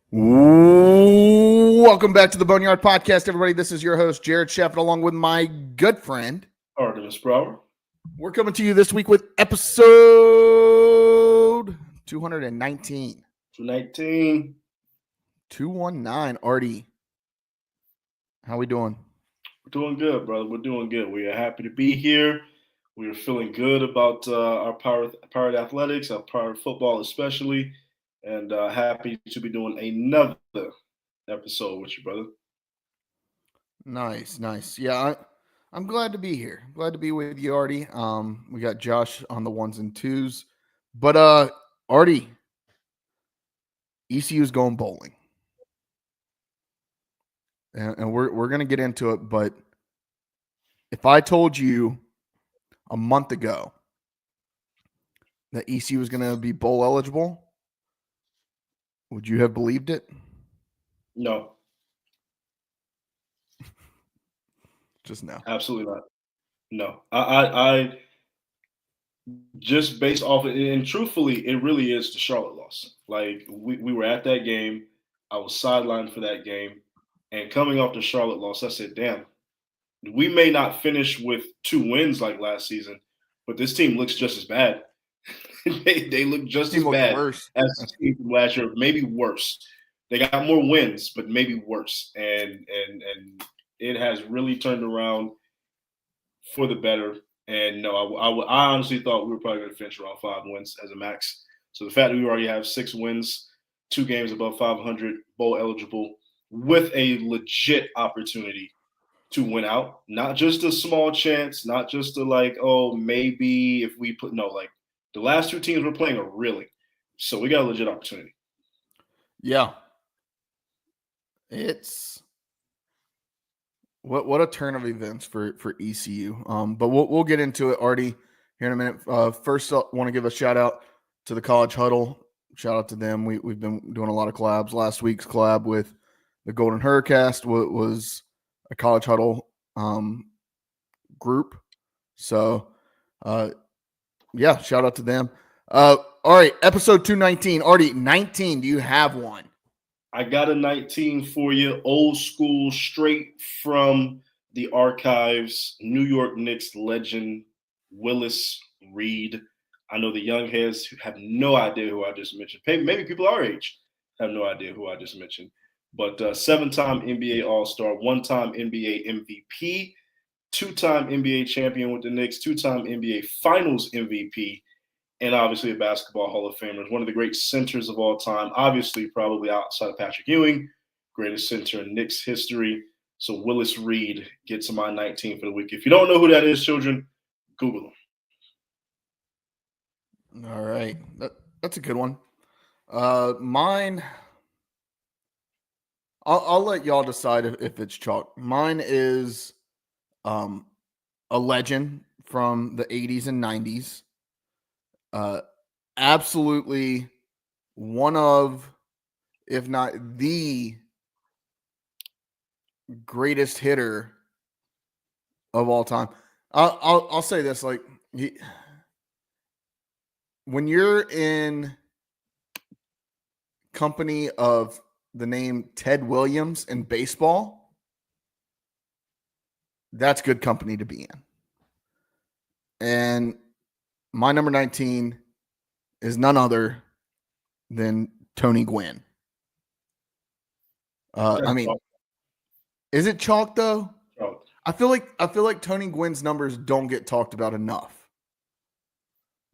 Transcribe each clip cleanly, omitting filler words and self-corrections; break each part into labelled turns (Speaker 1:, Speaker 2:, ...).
Speaker 1: Welcome back to the Boneyard Podcast, everybody. This is your host, Jared Shefford, along with my good friend
Speaker 2: Artemis Brower.
Speaker 1: We're coming to you this week with episode 219.
Speaker 2: 219.
Speaker 1: 219. Artie, how we doing?
Speaker 2: We're doing good, brother. We're doing good. We are happy to be here. We are feeling good about our powered athletics, our powered football especially, and happy to be doing another episode with you, brother.
Speaker 1: Nice. Yeah, I'm glad to be here. Glad to be with you, Artie. We got Josh on the ones and twos. But Artie, ECU's going bowling. And we're gonna get into it, but if I told you a month ago that ECU was going to be bowl eligible, would you have believed it?
Speaker 2: No.
Speaker 1: Just no.
Speaker 2: Absolutely not. No. I just based off it, and truthfully, it really is the Charlotte loss. Like, we were at that game. I was sidelined for that game. And coming off the Charlotte loss, I said, damn, we may not finish with 2 wins like last season, but this team looks just as bad. they look just as bad
Speaker 1: worse.
Speaker 2: as the team from last year, maybe worse. They got more wins, but maybe worse. And it has really turned around for the better. And no, I honestly thought we were probably going to finish around 5 wins as a max. So the fact that we already have 6 wins, 2 games above 500, bowl eligible, with a legit opportunity to win out, not just a small chance, not just a like, oh, maybe if we put like the last 2 teams we're playing are really. So we got a legit opportunity.
Speaker 1: Yeah. It's what a turn of events for ECU. But we'll get into it, Artie, here in a minute. First, I want to give a shout out to the College Huddle. Shout out to them. We've been doing a lot of collabs. Last week's collab with the Golden Hurricast was a College Huddle group. So, yeah, shout out to them. All right, episode 219. Artie, 19. Do you have one?
Speaker 2: I got a 19 for you, old school, straight from the archives, New York Knicks legend Willis Reed. I know the young heads have no idea who I just mentioned. Maybe people our age have no idea who I just mentioned. But 7-time NBA All-Star, 1-time NBA MVP, 2-time NBA champion with the Knicks, 2-time NBA Finals MVP, and obviously a basketball Hall of Famer. One of the great centers of all time, obviously probably outside of Patrick Ewing, greatest center in Knicks history. So Willis Reed gets my 19 for the week. If you don't know who that is, children, Google him.
Speaker 1: All right. That's a good one. Mine, I'll let y'all decide if it's chalk. Mine is a legend from the 80s and 90s. Absolutely one of, if not the greatest hitter of all time. I'll say this, like, when you're in company of the name Ted Williams in baseball, that's good company to be in. And my number 19 is none other than Tony Gwynn. I mean, is it chalk though?
Speaker 2: Chalk.
Speaker 1: I feel like Tony Gwynn's numbers don't get talked about enough.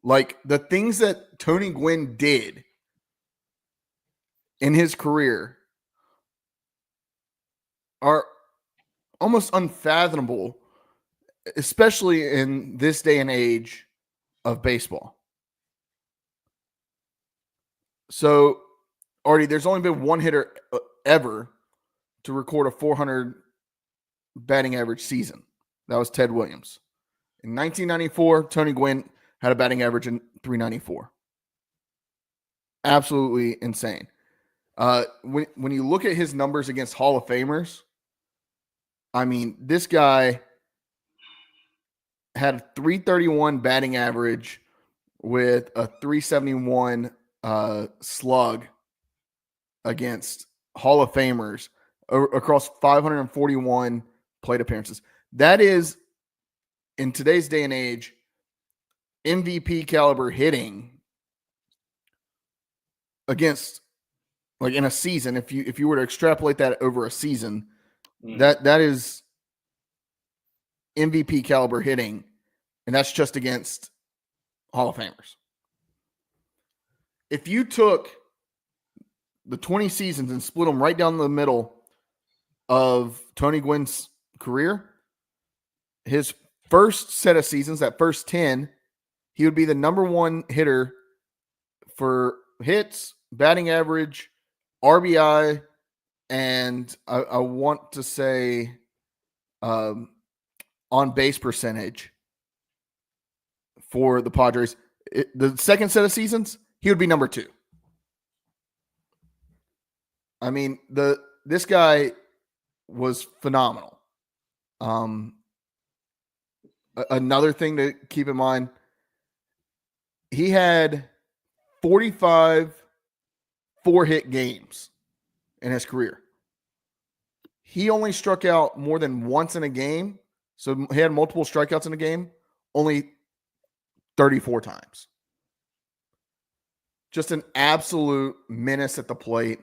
Speaker 1: Like, the things that Tony Gwynn did in his career are almost unfathomable, especially in this day and age of baseball. So, Artie, there's only been one hitter ever to record a 400 batting average season. That was Ted Williams. In 1994, Tony Gwynn had a batting average in 394. Absolutely insane. When you look at his numbers against Hall of Famers, I mean, this guy had a 331 batting average with a 371 slug against Hall of Famers across 541 plate appearances. That is, in today's day and age, MVP caliber hitting against, like, in a season. If you were to extrapolate that over a season, that is MVP caliber hitting, and that's just against Hall of Famers. If you took the 20 seasons and split them right down the middle of Tony Gwynn's career, his first set of seasons, that first 10, he would be the number one hitter for hits, batting average, RBI, and I want to say on base percentage for the Padres. The second set of seasons, he would be number 2. I mean, this guy was phenomenal. Another thing to keep in mind, he had 45 4-hit games in his career. He only struck out more than once in a game, so he had multiple strikeouts in a game, only 34 times. Just an absolute menace at the plate.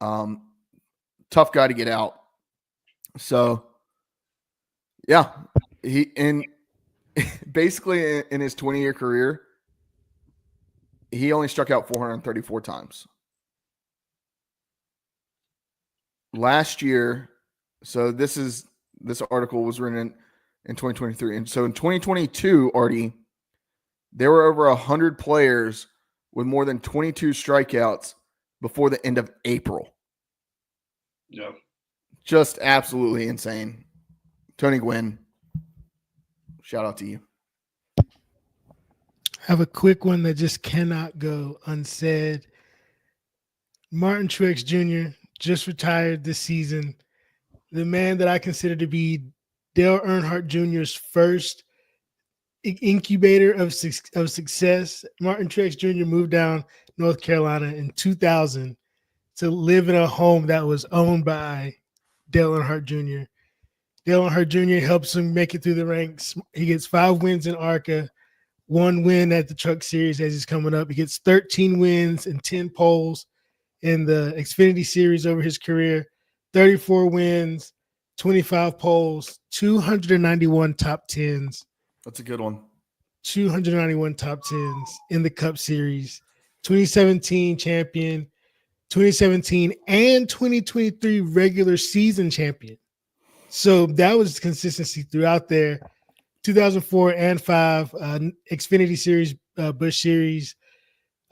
Speaker 1: Tough guy to get out. So, yeah, basically in his 20-year career, he only struck out 434 times. Last year, so this article was written in 2023. And so in 2022, Artie, there were over 100 players with more than 22 strikeouts before the end of April.
Speaker 2: Yeah.
Speaker 1: Just absolutely insane. Tony Gwynn, shout out to you.
Speaker 3: I have a quick one that just cannot go unsaid. Martin Truex Jr. just retired this season. The man that I consider to be Dale Earnhardt Jr.'s first incubator of success. Martin Truex Jr. moved down North Carolina in 2000 to live in a home that was owned by Dale Earnhardt Jr. Dale Earnhardt Jr. helps him make it through the ranks. He gets 5 wins in ARCA, 1 win at the Truck Series as he's coming up. He gets 13 wins and 10 poles in the Xfinity Series over his career, 34 wins, 25 poles, 291 top 10s.
Speaker 1: That's a good one.
Speaker 3: 291 top 10s in the Cup Series, 2017 champion, 2017 and 2023 regular season champion. So that was consistency throughout there. 2004 and 5 Xfinity Series, Busch Series,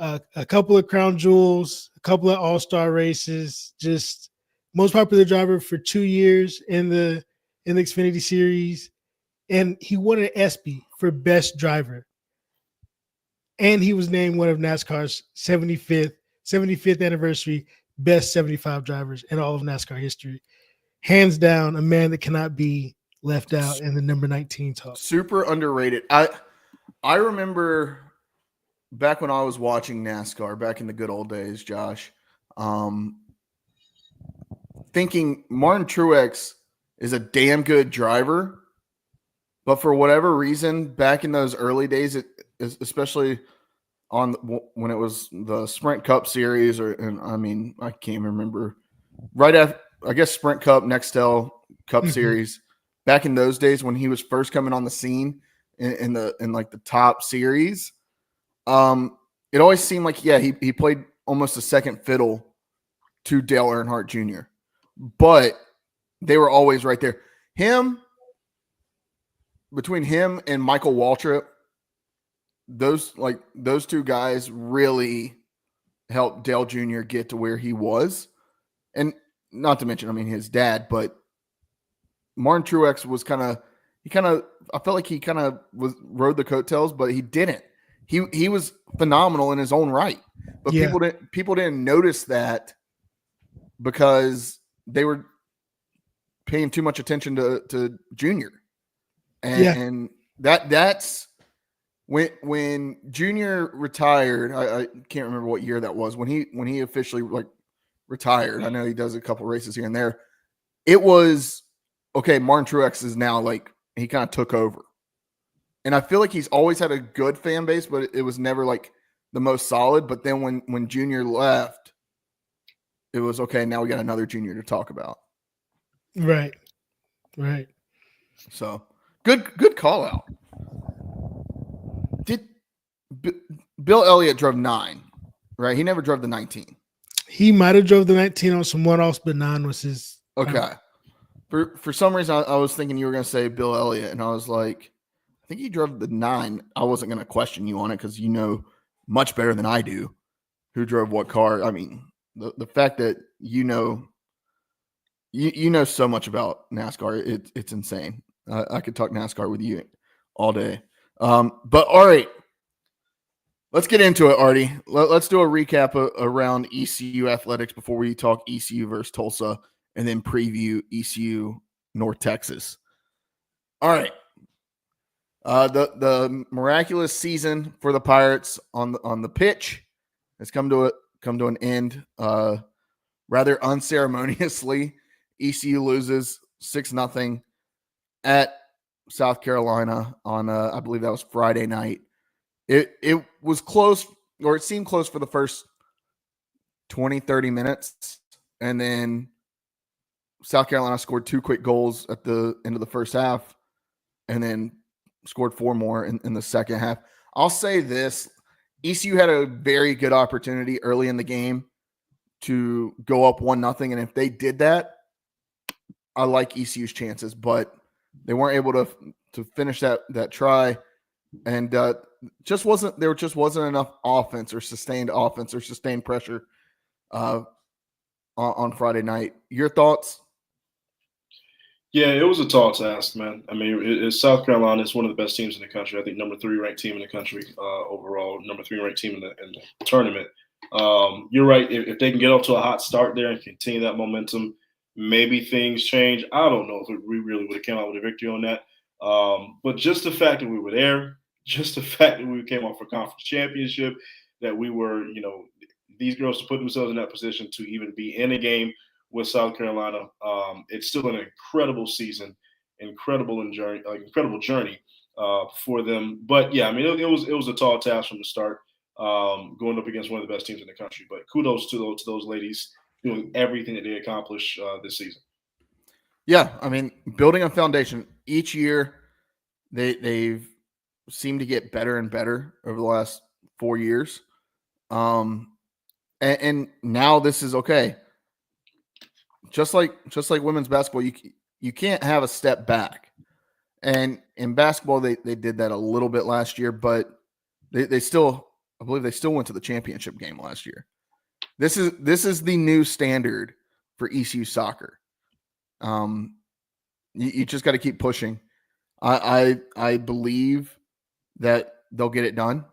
Speaker 3: a couple of Crown Jewels, a couple of All-Star races, just most popular driver for 2 years in the Xfinity Series. And he won an ESPY for best driver. And he was named one of NASCAR's 75th anniversary best 75 drivers in all of NASCAR history. Hands down, a man that cannot be left out in the number 19 talk.
Speaker 1: Super underrated. I remember back when I was watching NASCAR, back in the good old days, Josh, thinking Martin Truex is a damn good driver. But for whatever reason, back in those early days, especially when it was the Sprint Cup Series, I can't remember. Right after, I guess, Sprint Cup, Nextel Cup Series, back in those days when he was first coming on the scene in the top series, it always seemed like, yeah, he played almost a second fiddle to Dale Earnhardt Jr. But they were always right there. Between him and Michael Waltrip, those 2 guys really helped Dale Jr. get to where he was. And not to mention, his dad, but Martin Truex was I felt like he rode the coattails, but he didn't. He was phenomenal in his own right. But people didn't notice that because they were paying too much attention to Junior. And that's when Junior retired. I can't remember what year that was when he officially retired. I know he does a couple races here and there. It was okay. Martin Truex is now like he kind of took over, and I feel like he's always had a good fan base, but it was never like the most solid. But then when Junior left, it was okay. Now we got another Junior to talk about.
Speaker 3: Right.
Speaker 1: So good call out. Did Bill Elliott drove 9, right? He never drove the 19.
Speaker 3: He might have drove the 19 on some one-offs, but 9 was his.
Speaker 1: Okay. For some reason, I was thinking you were going to say Bill Elliott, and I was like, I think he drove the 9. I wasn't going to question you on it because you know much better than I do who drove what car. I mean, the fact that you know so much about NASCAR, it's insane. I could talk NASCAR with you all day. But all right, let's get into it, Artie. Let's do a recap around ECU athletics before we talk ECU versus Tulsa, and then preview ECU North Texas. All right. The miraculous season for the Pirates on the pitch has come to an end. Rather unceremoniously, ECU loses 6-0 at South Carolina on I believe that was Friday night. It was close, or it seemed close for the first 20-30 minutes, and then South Carolina scored 2 quick goals at the end of the first half, and then scored 4 more in the second half. I'll say this: ECU had a very good opportunity early in the game to go up 1-0, and if they did that, I like ECU's chances, but they weren't able to finish that try, and there just wasn't enough offense or sustained pressure on Friday night. Your thoughts?
Speaker 2: Yeah, it was a tall task, man. I mean, South Carolina is one of the best teams in the country. I think number 3 ranked team in the country overall, number 3 ranked team in the tournament. You're right. If they can get off to a hot start there and continue that momentum, maybe things change. I don't know if we really would have come out with a victory on that. But just the fact that we were there, just the fact that we came off a conference championship, that we were, these girls to put themselves in that position to even be in a game with South Carolina. It's still an incredible season, incredible journey for them. But yeah, I mean, it was a tall task from the start, going up against one of the best teams in the country. But kudos to those ladies doing everything that they accomplished this season.
Speaker 1: Yeah, I mean, building a foundation each year, they've seemed to get better and better over the last 4 years. And now this is okay. Just like women's basketball, you can't have a step back. And in basketball, they did that a little bit last year, but they still, I believe they still went to the championship game last year. This is the new standard for ECU soccer. You just got to keep pushing. I believe that they'll get it done,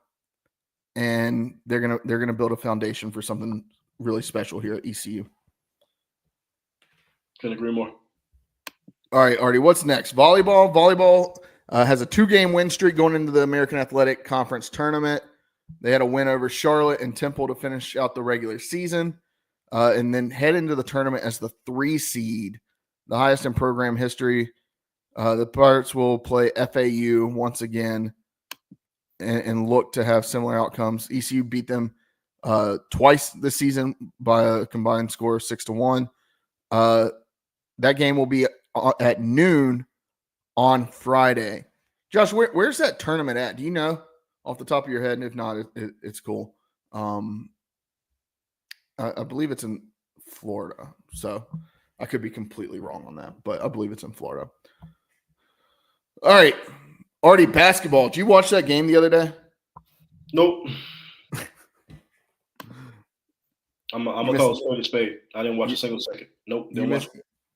Speaker 1: and they're gonna build a foundation for something really special here at ECU.
Speaker 2: Couldn't agree more.
Speaker 1: All right, Artie, what's next? Volleyball. Volleyball has a 2-game win streak going into the American Athletic Conference tournament. They had a win over Charlotte and Temple to finish out the regular season, and then head into the tournament as the 3 seed, the highest in program history. The Pirates will play FAU once again and look to have similar outcomes. ECU beat them twice this season by a combined score of 6-1. That game will be at noon on Friday. Josh, where's that tournament at? Do you know off the top of your head? And if not, it's cool. I believe it's in Florida. So I could be completely wrong on that, but I believe it's in Florida. All right. Artie, basketball. Did you watch that game the other day?
Speaker 2: Nope. I'm gonna call it spade. I didn't watch a single second. Nope.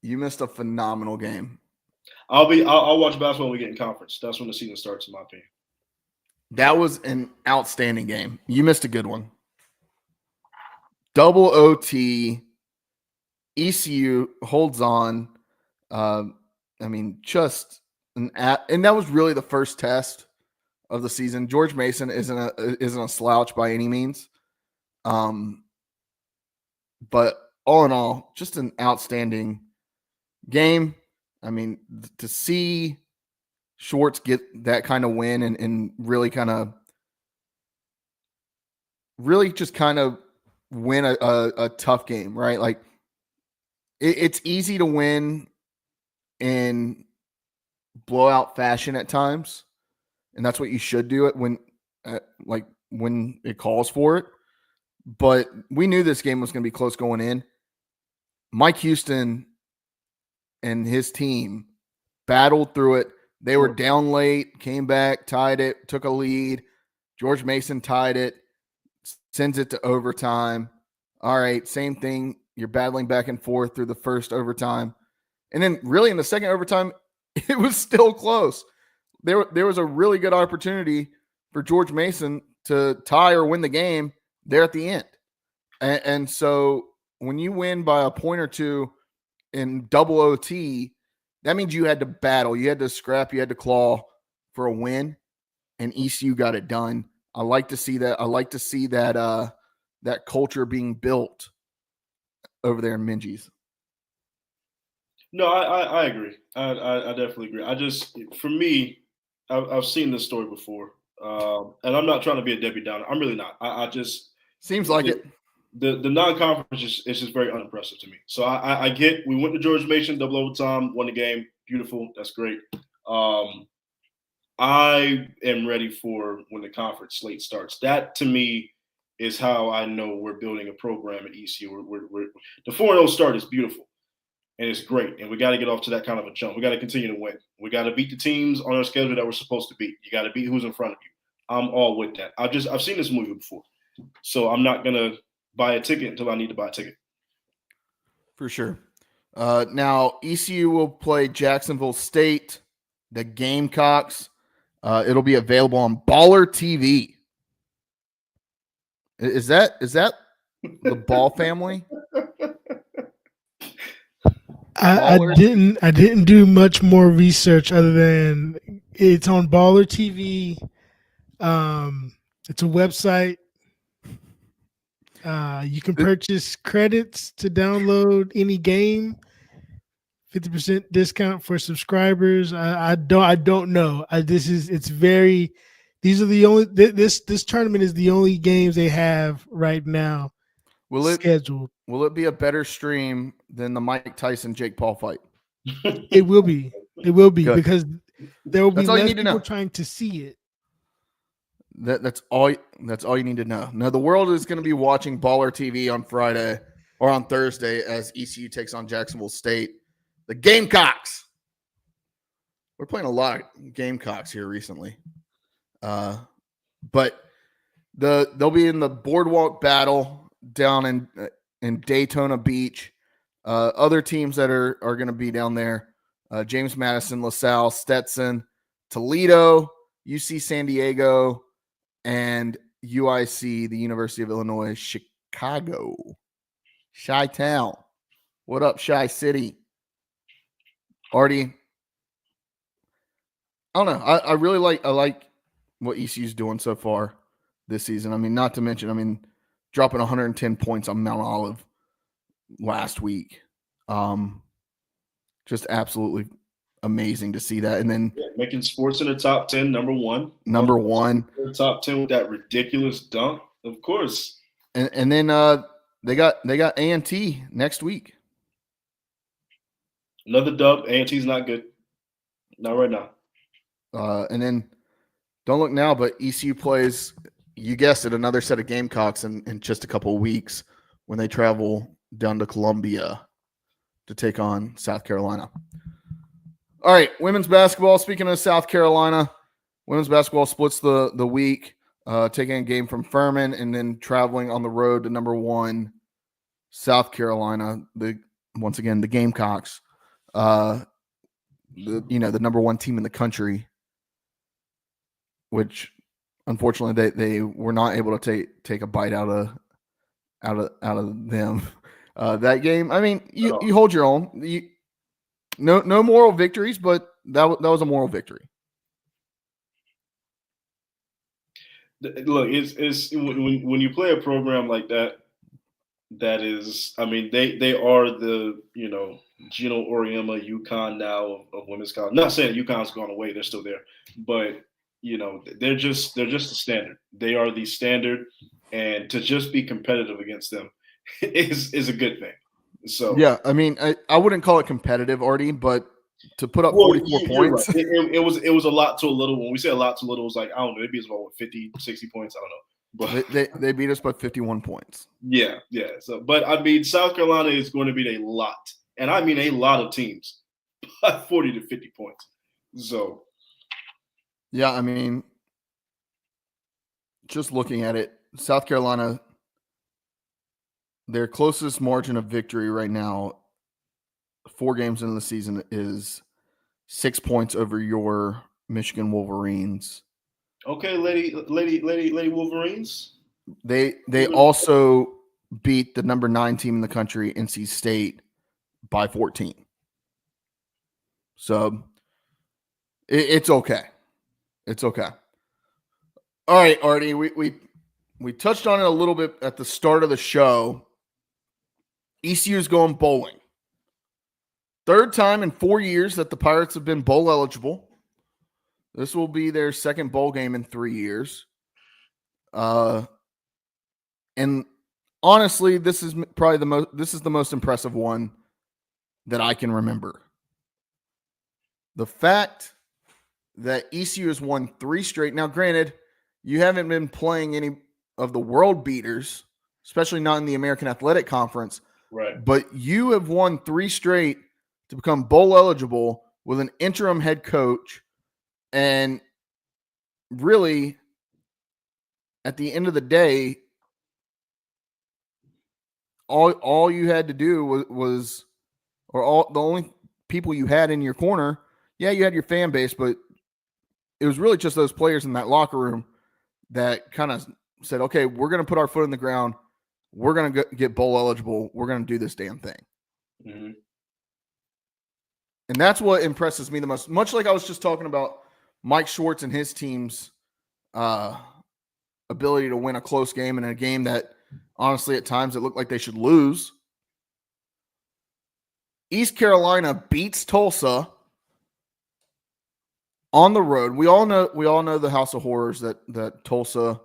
Speaker 1: You missed a phenomenal game.
Speaker 2: I'll watch basketball when we get in conference. That's when the season starts, in my opinion.
Speaker 1: That was an outstanding game. You missed a good one. Double OT. ECU holds on. I mean, just and that was really the first test of the season. George Mason isn't a slouch by any means. But all in all, just an outstanding game. I mean, to see Schwartz get that kind of win and really just kind of win a tough game, right? Like it's easy to win in blowout fashion at times, and that's what you should do it when it calls for it. But we knew this game was going to be close going in. Mike Houston and his team battled through it. They were down late, came back, tied it, took a lead. George Mason tied it, sends it to overtime. All right, same thing. You're battling back and forth through the first overtime. And then really in the second overtime, it was still close. There was a really good opportunity for George Mason to tie or win the game there at the end. And so when you win by a point or two in double OT, that means you had to battle. You had to scrap. You had to claw for a win. And ECU got it done. I like to see that. I like to see that that culture being built over there in Minji's.
Speaker 2: No, I agree. I definitely agree. For me, I've seen this story before, and I'm not trying to be a Debbie Downer. I'm really not. I just
Speaker 1: seems like it.
Speaker 2: The non-conference is just very unimpressive to me. So I get we went to George Mason, double overtime, won the game. Beautiful. That's great. I am ready for when the conference slate starts. That to me is how I know we're building a program at ECU. The 4-0 start is beautiful and it's great. And we got to get off to that kind of a jump. We got to continue to win. We got to beat the teams on our schedule that we're supposed to beat. You got to beat who's in front of you. I'm all with that. I've seen this movie before. So I'm not going to buy a ticket until I need to buy a ticket.
Speaker 1: For sure. Now, ECU will play Jacksonville State, the Gamecocks. It'll be available on Baller TV. Is that the Ball family?
Speaker 3: I didn't do much more research other than it's on Baller TV. It's a website. You can purchase credits to download any game. 50% discount for subscribers. I don't know. This tournament is the only games they have right now scheduled.
Speaker 1: Will it be a better stream than the Mike Tyson Jake Paul fight?
Speaker 3: It will be. It will be
Speaker 1: Good.
Speaker 3: because there will be
Speaker 1: That's all you
Speaker 3: less
Speaker 1: need to
Speaker 3: people
Speaker 1: know.
Speaker 3: trying to see it.
Speaker 1: That's all you need to know. Now the world is going to be watching Baller TV on Friday or on Thursday as ECU takes on Jacksonville State. The Gamecocks. We're playing a lot of Gamecocks here recently. But they'll be in the Boardwalk Battle down in Daytona Beach. Other teams that are going to be down there, James Madison, LaSalle, Stetson, Toledo, UC San Diego, and UIC, the University of Illinois, Chicago. Chi-Town. What up, Chi City? Artie, I don't know. I really like what ECU's doing so far this season. I mean, not to mention, dropping 110 points on Mount Olive last week. Just absolutely amazing to see that. And then
Speaker 2: making sports in the top 10, number one.
Speaker 1: Number one.
Speaker 2: The top 10 with that ridiculous dunk, of course.
Speaker 1: And then they got A&T next week.
Speaker 2: Another dub. A&T's not good. Not right now.
Speaker 1: And then don't look now, but ECU plays, you guessed it, another set of Gamecocks in just a couple of weeks when they travel down to Columbia to take on South Carolina. All right, women's basketball. Speaking of South Carolina, women's basketball splits the week, taking a game from Furman and then traveling on the road to number 1 South Carolina. Once again, the Gamecocks. The number 1 team in the country, which unfortunately they were not able to take a bite out of them. That game, you hold your own. No moral victories, but that was a moral victory.
Speaker 2: Look, it's when you play a program like that, That is, I mean, they are the Gino Oriema UConn now of women's college. Not saying UConn's gone away; they're still there, but they're just the standard. They are the standard, and to just be competitive against them is a good thing. So
Speaker 1: Yeah, I mean, I wouldn't call it competitive, Artie, but to put up
Speaker 2: well,
Speaker 1: 44
Speaker 2: you're right.
Speaker 1: points.
Speaker 2: It was a lot to a little. When we say a lot to a little, it was like, I don't know, maybe it's about 50, 60 points. I don't know. But
Speaker 1: They beat us by 51 points.
Speaker 2: yeah. So, but I mean, South Carolina is going to beat a lot, and I mean a lot of teams, by 40 to 50 points. So
Speaker 1: Yeah, I mean, just looking at it, South Carolina, their closest margin of victory right now, 4 games into the season, is 6 points over your Michigan Wolverines.
Speaker 2: okay, lady Wolverines.
Speaker 1: They also beat the number 9 team in the country, NC State, by 14. So it's okay. It's okay. All right, Artie, we touched on it a little bit at the start of the show. ECU is going bowling. 3rd time in 4 years that the Pirates have been bowl eligible. This will be their 2nd bowl game in 3 years. And honestly, this is probably the most impressive one that I can remember. The fact that ECU has won 3 straight. Now, granted, you haven't been playing any of the world beaters, especially not in the American Athletic Conference.
Speaker 2: Right.
Speaker 1: But you have won 3 straight to become bowl eligible with an interim head coach. And really, at the end of the day, all you had to do was the only people you had in your corner, yeah, you had your fan base, but it was really just those players in that locker room that kind of said, okay, we're going to put our foot in the ground. We're going to get bowl eligible. We're going to do this damn thing.
Speaker 2: Mm-hmm.
Speaker 1: And that's what impresses me the most. Much like I was just talking about Mike Schwartz and his team's ability to win a close game in a game that, honestly, at times it looked like they should lose. East Carolina beats Tulsa on the road. We all know the House of Horrors that Tulsa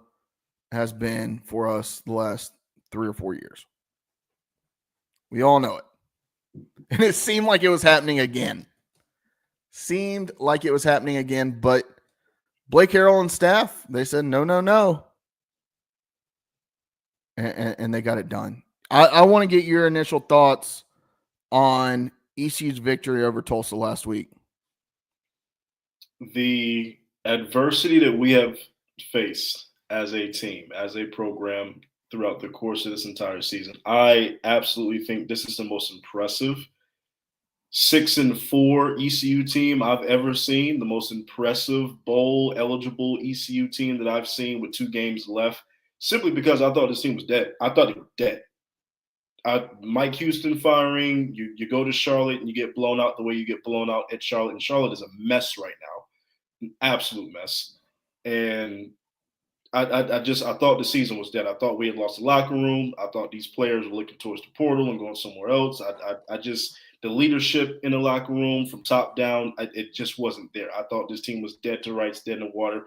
Speaker 1: has been for us the last 3 or 4 years. We all know it. And it seemed like it was happening again. But Blake Harrell and staff, they said, no. And they got it done. I want to get your initial thoughts on ECU's victory over Tulsa last week.
Speaker 2: The adversity that we have faced as a team, as a program throughout the course of this entire season, I absolutely think this is the most impressive 6-4 ECU team I've ever seen, the most impressive bowl eligible ECU team that I've seen with 2 games left, simply because I thought this team was dead. I thought it was dead. Mike Houston firing, you go to Charlotte and you get blown out the way you get blown out at Charlotte, and Charlotte is a mess right now, an absolute mess. And I thought the season was dead. I thought we had lost the locker room. I thought these players were looking towards the portal and going somewhere else. The leadership in the locker room from top down, it just wasn't there. I thought this team was dead to rights, dead in the water.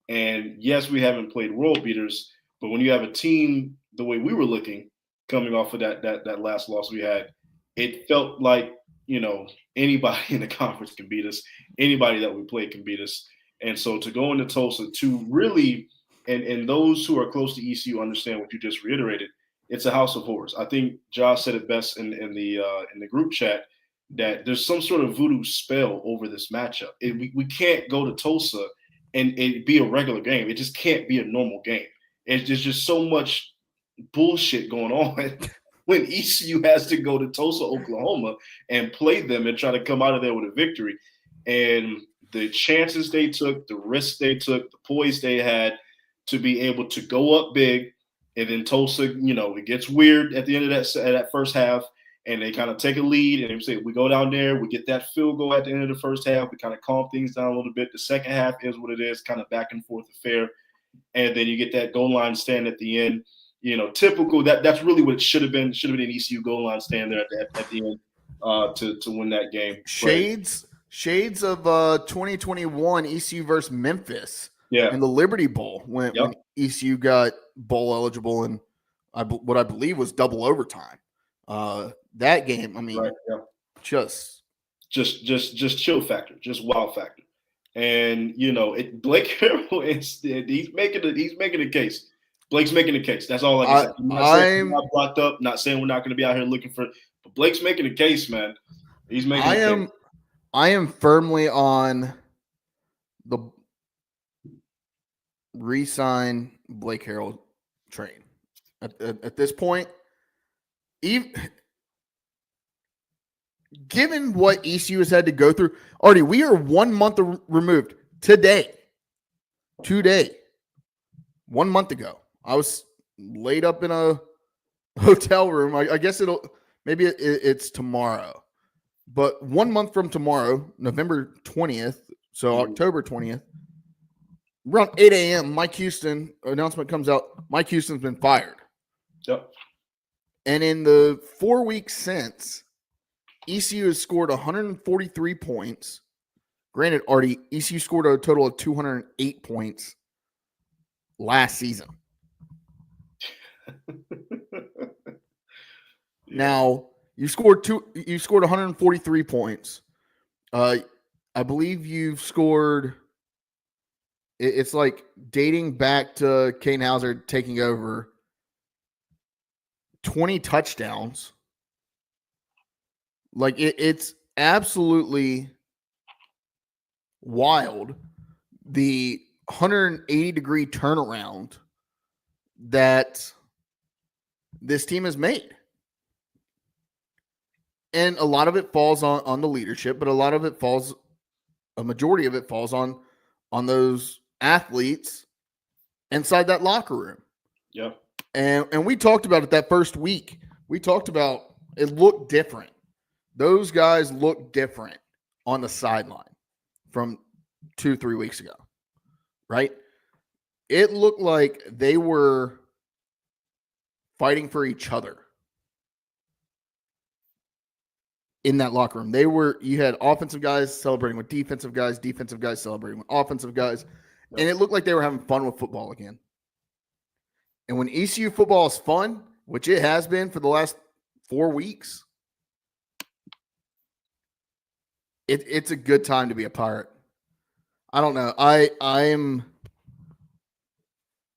Speaker 2: And yes, we haven't played world beaters, but when you have a team the way we were looking, coming off of that last loss we had, it felt like, anybody in the conference can beat us. Anybody that we play can beat us. And so to go into Tulsa to really, and those who are close to ECU understand what you just reiterated, it's a house of horrors. I think Josh said it best in the group chat that there's some sort of voodoo spell over this matchup. We can't go to Tulsa and it be a regular game. It just can't be a normal game. There's just so much bullshit going on when ECU has to go to Tulsa, Oklahoma, and play them and try to come out of there with a victory. And the chances they took, the risks they took, the poise they had to be able to go up big. And then Tulsa, it gets weird at the end of that first half, and they kind of take a lead. And they say, we go down there, we get that field goal at the end of the first half. We kind of calm things down a little bit. The second half is what it is, kind of back and forth affair. And then you get that goal line stand at the end. typical. That's really what it should have been. Should have been an ECU goal line stand there at the end to win that game.
Speaker 1: Shades of 2021 ECU versus Memphis.
Speaker 2: Yeah.
Speaker 1: In the Liberty Bowl when ECU got bowl eligible and what I believe was double overtime. That game, I mean,
Speaker 2: right, yeah.
Speaker 1: just
Speaker 2: chill factor, just wow factor. And Blake Harrell he's making a case. Blake's making a case. That's all I can say. I'm not saying we're not blocked up, not saying we're not going to be out here looking for, but Blake's making a case, man. He's making a case.
Speaker 1: I am firmly on the re-sign Blake Harrell train. At this point, even given what ECU has had to go through, already we are 1 month removed today. 1 month ago, I was laid up in a hotel room. I guess it's tomorrow, but 1 month from tomorrow, November 20th, so October 20th, around 8 a.m., Mike Houston announcement comes out. Mike Houston's been fired.
Speaker 2: Yep.
Speaker 1: And in the 4 weeks since, ECU has scored 143 points. Granted, already ECU scored a total of 208 points last season. Now, you scored 143 points. I believe you've scored, it's like dating back to Kane Hauser taking over, 20 touchdowns. Like it's absolutely wild, the 180-degree turnaround that this team has made. And a lot of it falls on the leadership, but a majority of it falls on those athletes inside that locker room.
Speaker 2: Yeah.
Speaker 1: And we talked about it that first week. We talked about it looked different. Those guys looked different on the sideline from 2-3 weeks ago, right? It looked like they were fighting for each other in that locker room. You had offensive guys celebrating with defensive guys celebrating with offensive guys, and it looked like they were having fun with football again. And when ECU football is fun, which it has been for the last 4 weeks, it's a good time to be a Pirate. I don't know. I'm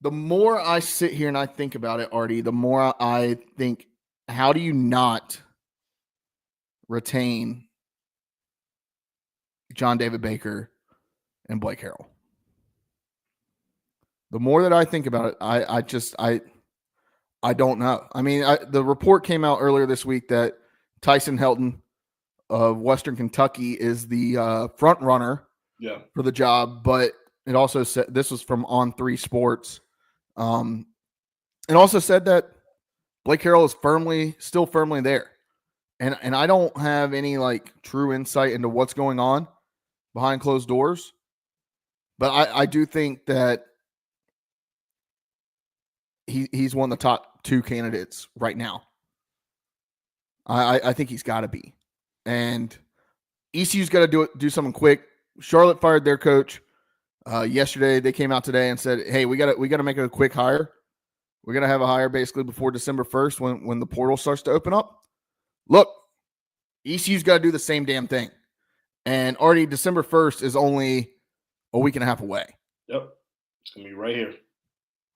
Speaker 1: the more I sit here and I think about it, Artie, the more I think, how do you not retain John David Baker and Blake Harrell? The more that I think about it, I don't know. I mean, the report came out earlier this week that Tyson Helton of Western Kentucky is the front runner for the job, but it also said, this was from On3 Sports. It also said that Blake Harrell is still firmly there. And I don't have any true insight into what's going on behind closed doors, but I do think that he's one of the top 2 candidates right now. I think he's got to be. And ECU's got to do something quick. Charlotte fired their coach yesterday. They came out today and said, "Hey, we got to make a quick hire. We're gonna have a hire basically before December 1st when the portal starts to open up." Look, ECU's got to do the same damn thing. And already December 1st is only a week and a half away.
Speaker 2: Yep, it's gonna be right here.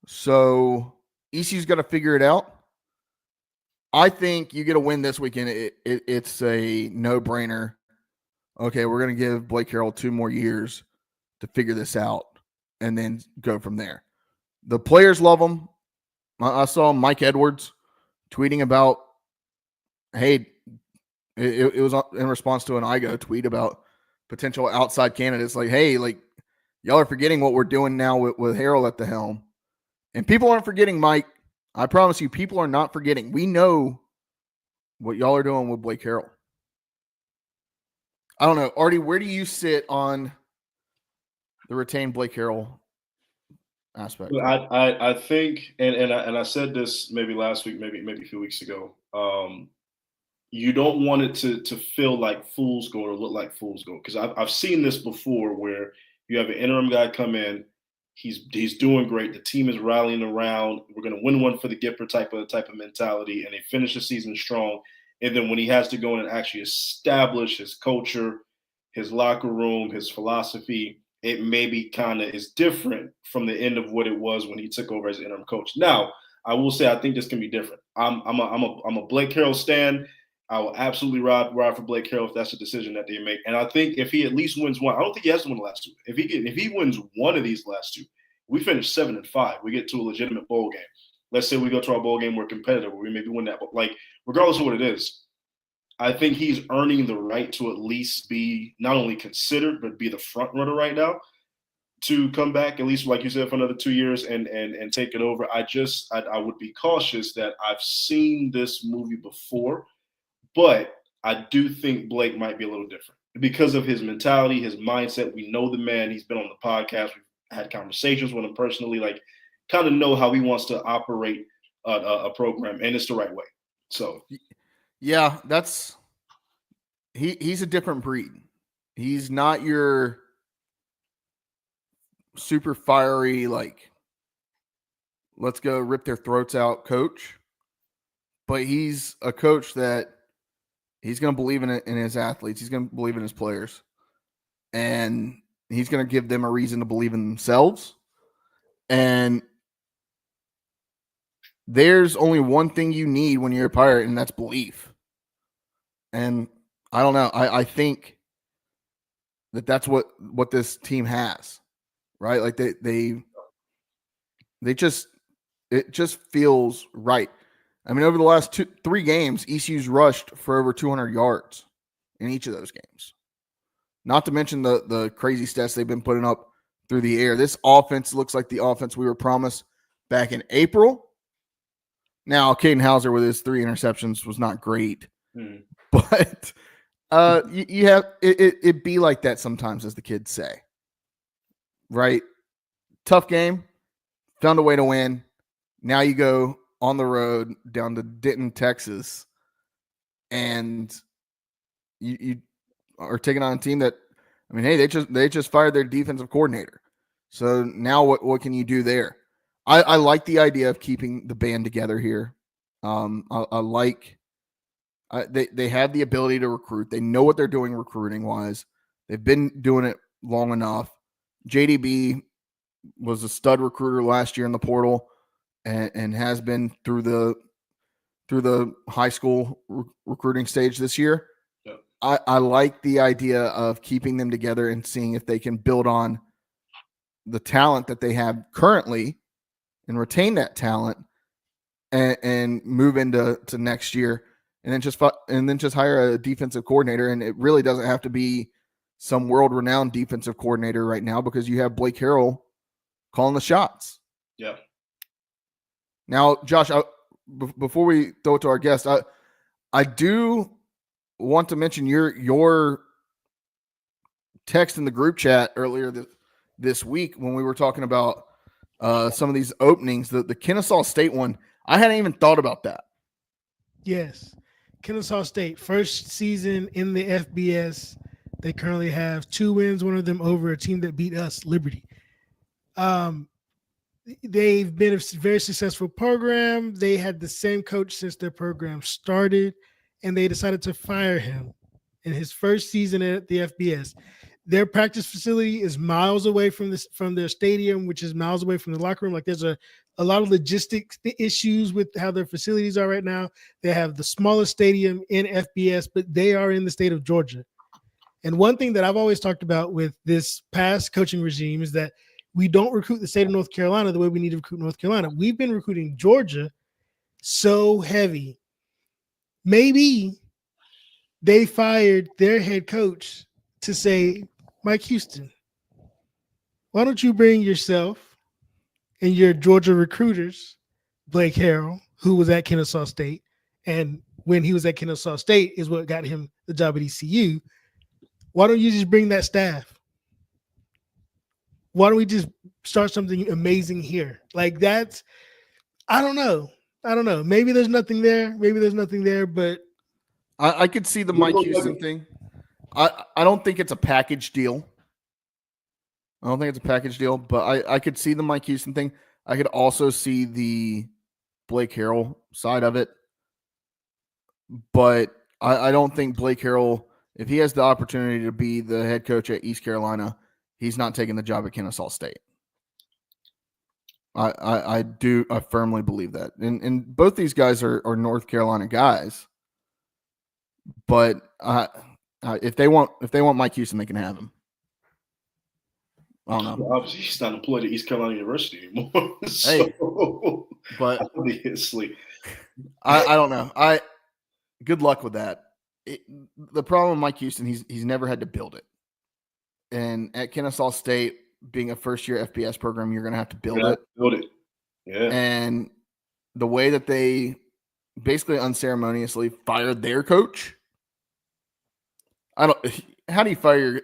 Speaker 1: So ECU's got to figure it out. I think you get a win this weekend. It's a no-brainer. Okay, we're going to give Blake Harrell 2 more years to figure this out and then go from there. The players love him. I saw Mike Edwards tweeting about, hey, it was in response to an IGO tweet about potential outside candidates. Like, hey, y'all are forgetting what we're doing now with Harrell at the helm. And people aren't forgetting, Mike. I promise you, people are not forgetting. We know what y'all are doing with Blake Harrell. I don't know. Artie, where do you sit on the retained Blake Harrell aspect.
Speaker 2: I think, and I said this maybe last week, maybe a few weeks ago. You don't want it to feel like fool's gold or look like fool's gold, because I've seen this before where you have an interim guy come in, he's doing great, the team is rallying around, we're going to win one for the Gipper type of mentality, and they finish the season strong, and then when he has to go in and actually establish his culture, his locker room, his philosophy, it maybe kind of is different from the end of what it was when he took over as interim coach. Now, I will say I think this can be different. I'm a Blake Harrell stan. I will absolutely ride for Blake Harrell if that's the decision that they make. And I think if he at least wins one, I don't think he has to win the last two. If he wins one of these last two, we finish 7-5. We get to a legitimate bowl game. Let's say we go to our bowl game, we're competitive, we maybe win that. But like, regardless of what it is, I think he's earning the right to at least be not only considered, but be the front runner right now to come back, at least like you said, for another 2 years and take it over. I would be cautious that I've seen this movie before. But I do think Blake might be a little different because of his mentality, his mindset. We know the man. He's been on the podcast. We've had conversations with him personally, like kind of know how he wants to operate a program, and it's the right way. So,
Speaker 1: yeah, he's a different breed. He's not your super fiery, like, let's go rip their throats out coach. But he's a coach that he's going to believe in his athletes. He's going to believe in his players. And he's going to give them a reason to believe in themselves. And there's only one thing you need when you're a Pirate, and that's belief. And I don't know. I think that's what this team has, right? Like it just feels right. I mean, over the last 3 games, ECU's rushed for over 200 yards in each of those games. Not to mention the crazy stats they've been putting up through the air. This offense looks like the offense we were promised back in April. Now, Caden Hauser with his 3 interceptions was not great, but you have it be like that sometimes, as the kids say, right? Tough game, found a way to win. Now you go on the road down to Denton, Texas, and you are taking on a team that, I mean, hey, they just fired their defensive coordinator. So now what can you do there? I like the idea of keeping the band together here. I like they have the ability to recruit. They know what they're doing recruiting wise. They've been doing it long enough. JDB was a stud recruiter last year in the portal. And has been through the high school recruiting stage this year.
Speaker 2: Yep.
Speaker 1: I like the idea of keeping them together and seeing if they can build on the talent that they have currently and retain that talent and move into next year, and then just hire a defensive coordinator. And it really doesn't have to be some world-renowned defensive coordinator right now, because you have Blake Harrell calling the shots.
Speaker 2: Yeah.
Speaker 1: Now, Josh, before we throw it to our guest, I do want to mention your text in the group chat earlier this week when we were talking about some of these openings. The Kennesaw State one, I hadn't even thought about that.
Speaker 3: Yes. Kennesaw State, first season in the FBS. They currently have 2 wins, one of them over a team that beat us, Liberty. They've been a very successful program. They had the same coach since their program started, and they decided to fire him in his first season at the FBS. Their practice facility is miles away from their stadium, which is miles away from the locker room. Like, there's a lot of logistics issues with how their facilities are right now. They have the smallest stadium in FBS, but they are in the state of Georgia. And one thing that I've always talked about with this past coaching regime is that we don't recruit the state of North Carolina the way we need to recruit North Carolina. We've been recruiting Georgia so heavy. Maybe they fired their head coach to say, Mike Houston, why don't you bring yourself and your Georgia recruiters, Blake Harrell, who was at Kennesaw State, and when he was at Kennesaw State is what got him the job at ECU. Why don't you just bring that staff? Why don't we just start something amazing here? Like that's, I don't know. Maybe there's nothing there. But
Speaker 1: I could see the Mike Houston thing. I don't think it's a package deal. But I could see the Mike Houston thing. I could also see the Blake Harrell side of it. But I don't think Blake Harrell, if he has the opportunity to be the head coach at East Carolina, he's not taking the job at Kennesaw State. I firmly believe that. And both these guys are North Carolina guys. But if they want Mike Houston, they can have him. I don't know.
Speaker 2: Obviously, he's not employed at East Carolina University anymore.
Speaker 1: But
Speaker 2: obviously,
Speaker 1: I don't know. Good luck with that. The problem with Mike Houston, he's never had to build it. And at Kennesaw State, being a first-year FBS program, you're going to have to build it.
Speaker 2: Build it. Yeah.
Speaker 1: And the way that they basically unceremoniously fired their coach, how do you fire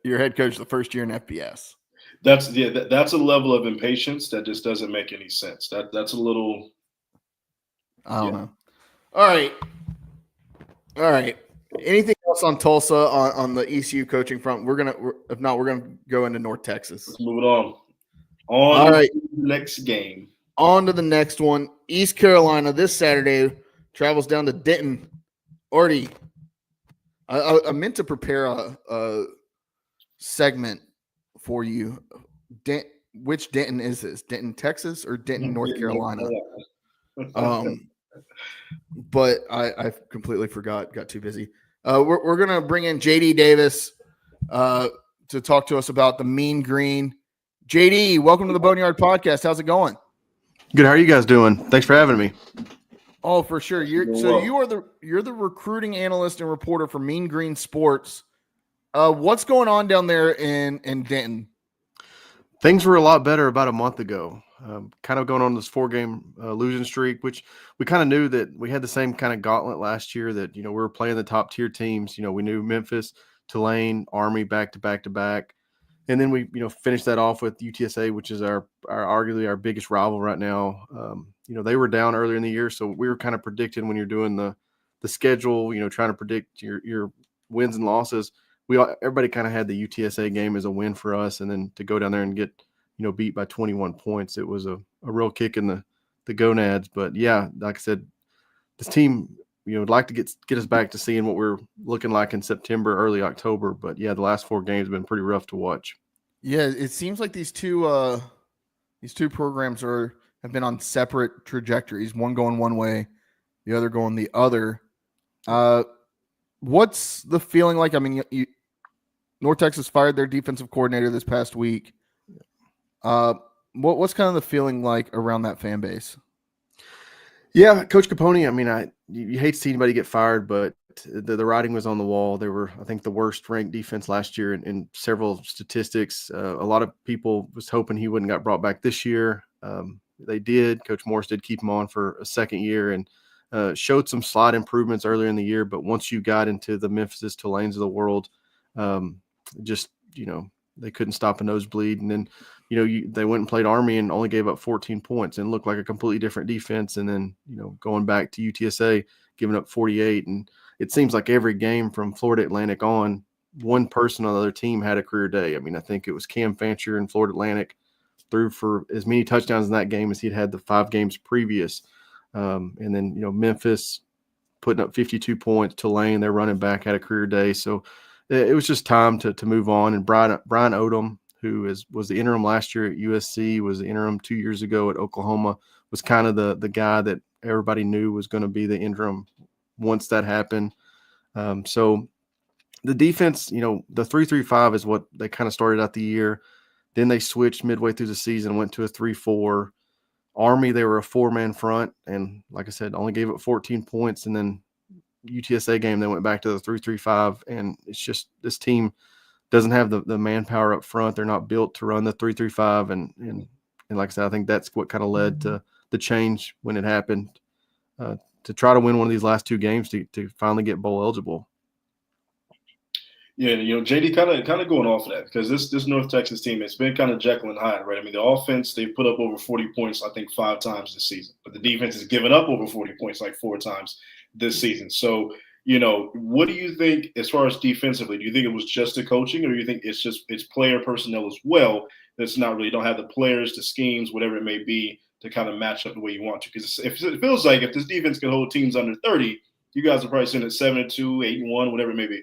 Speaker 1: your head coach the first year in FBS?
Speaker 2: That's a level of impatience that just doesn't make any sense. That's a little.
Speaker 1: I don't know. All right. Anything else on Tulsa on the ECU coaching front? If not, we're gonna go into North Texas.
Speaker 2: Let's move it on.
Speaker 1: All right.
Speaker 2: To the next game.
Speaker 1: On to the next one. East Carolina this Saturday travels down to Denton. Artie, I meant to prepare a segment for you. Which Denton is this? Denton, Texas, or Denton, North Carolina? But I completely forgot. Got too busy. We're gonna bring in JD Davis to talk to us about the Mean Green. JD, welcome to the Boneyard podcast. How's it going?
Speaker 4: Good. How are you guys doing? Thanks for having me.
Speaker 1: Oh, for sure. You're the recruiting analyst and reporter for Mean Green Sports. What's going on down there in Denton?
Speaker 4: Things were a lot better about a month ago. Kind of going on this 4-game losing streak, which we kind of knew that we had the same kind of gauntlet last year that, we were playing the top tier teams. We knew Memphis, Tulane, Army back to back to back. And then we, finished that off with UTSA, which is our arguably our biggest rival right now. They were down earlier in the year. So we were kind of predicting when you're doing the schedule, trying to predict your wins and losses. Everybody kind of had the UTSA game as a win for us. And then to go down there and get, beat by 21 points, it was a real kick in the gonads. But yeah, like I said, this team, would like to get us back to seeing what we're looking like in September, early October. But yeah, the last 4 games have been pretty rough to watch.
Speaker 1: Yeah, it seems like these two programs have been on separate trajectories. One going one way, the other going the other. What's the feeling like? I mean, North Texas fired their defensive coordinator this past week. What's kind of the feeling like around that fan base?
Speaker 4: Yeah, Coach Capone, I mean, you hate to see anybody get fired, but the writing was on the wall. They were, I think, the worst ranked defense last year in several statistics. A lot of people was hoping he wouldn't got brought back this year. They did. Coach Morris did keep him on for a second year and showed some slight improvements earlier in the year. But once you got into the Memphis, Tulanes of the world, they couldn't stop a nosebleed. And then, they went and played Army and only gave up 14 points and looked like a completely different defense. And then, going back to UTSA, giving up 48. And it seems like every game from Florida Atlantic on, one person on the other team had a career day. I mean, I think it was Cam Fancher in Florida Atlantic, threw for as many touchdowns in that game as he'd had the 5 games previous. And then, Memphis putting up 52 points. Tulane, their running back, had a career day. So it was just time to move on. And Brian Odom, who was the interim last year at USC, was the interim 2 years ago at Oklahoma, was kind of the guy that everybody knew was going to be the interim once that happened. So the defense, the 3-3-5 is what they kind of started out the year. Then they switched midway through the season, went to a 3-4. Army, they were a 4-man front, and like I said, only gave up 14 points. And then UTSA game, they went back to the 3-3-5, and it's just this team doesn't have the manpower up front. They're not built to run the 3-3-5, and like I said, I think that's what kind of led to the change when it happened to try to win one of these last 2 games to finally get bowl eligible.
Speaker 2: Yeah, JD kind of going off of that because this North Texas team, it's been kind of Jekyll and Hyde, right? I mean, the offense, they've put up over 40 points, I think, 5 times this season, but the defense has given up over 40 points like 4 times this season. So, what do you think as far as defensively? Do you think it was just the coaching, or do you think it's player personnel as well that's not really don't have the players, the schemes, whatever it may be, to kind of match up the way you want to? Because it feels like if this defense can hold teams under 30, you guys are probably sitting at 7-2, 8-1, whatever it may be.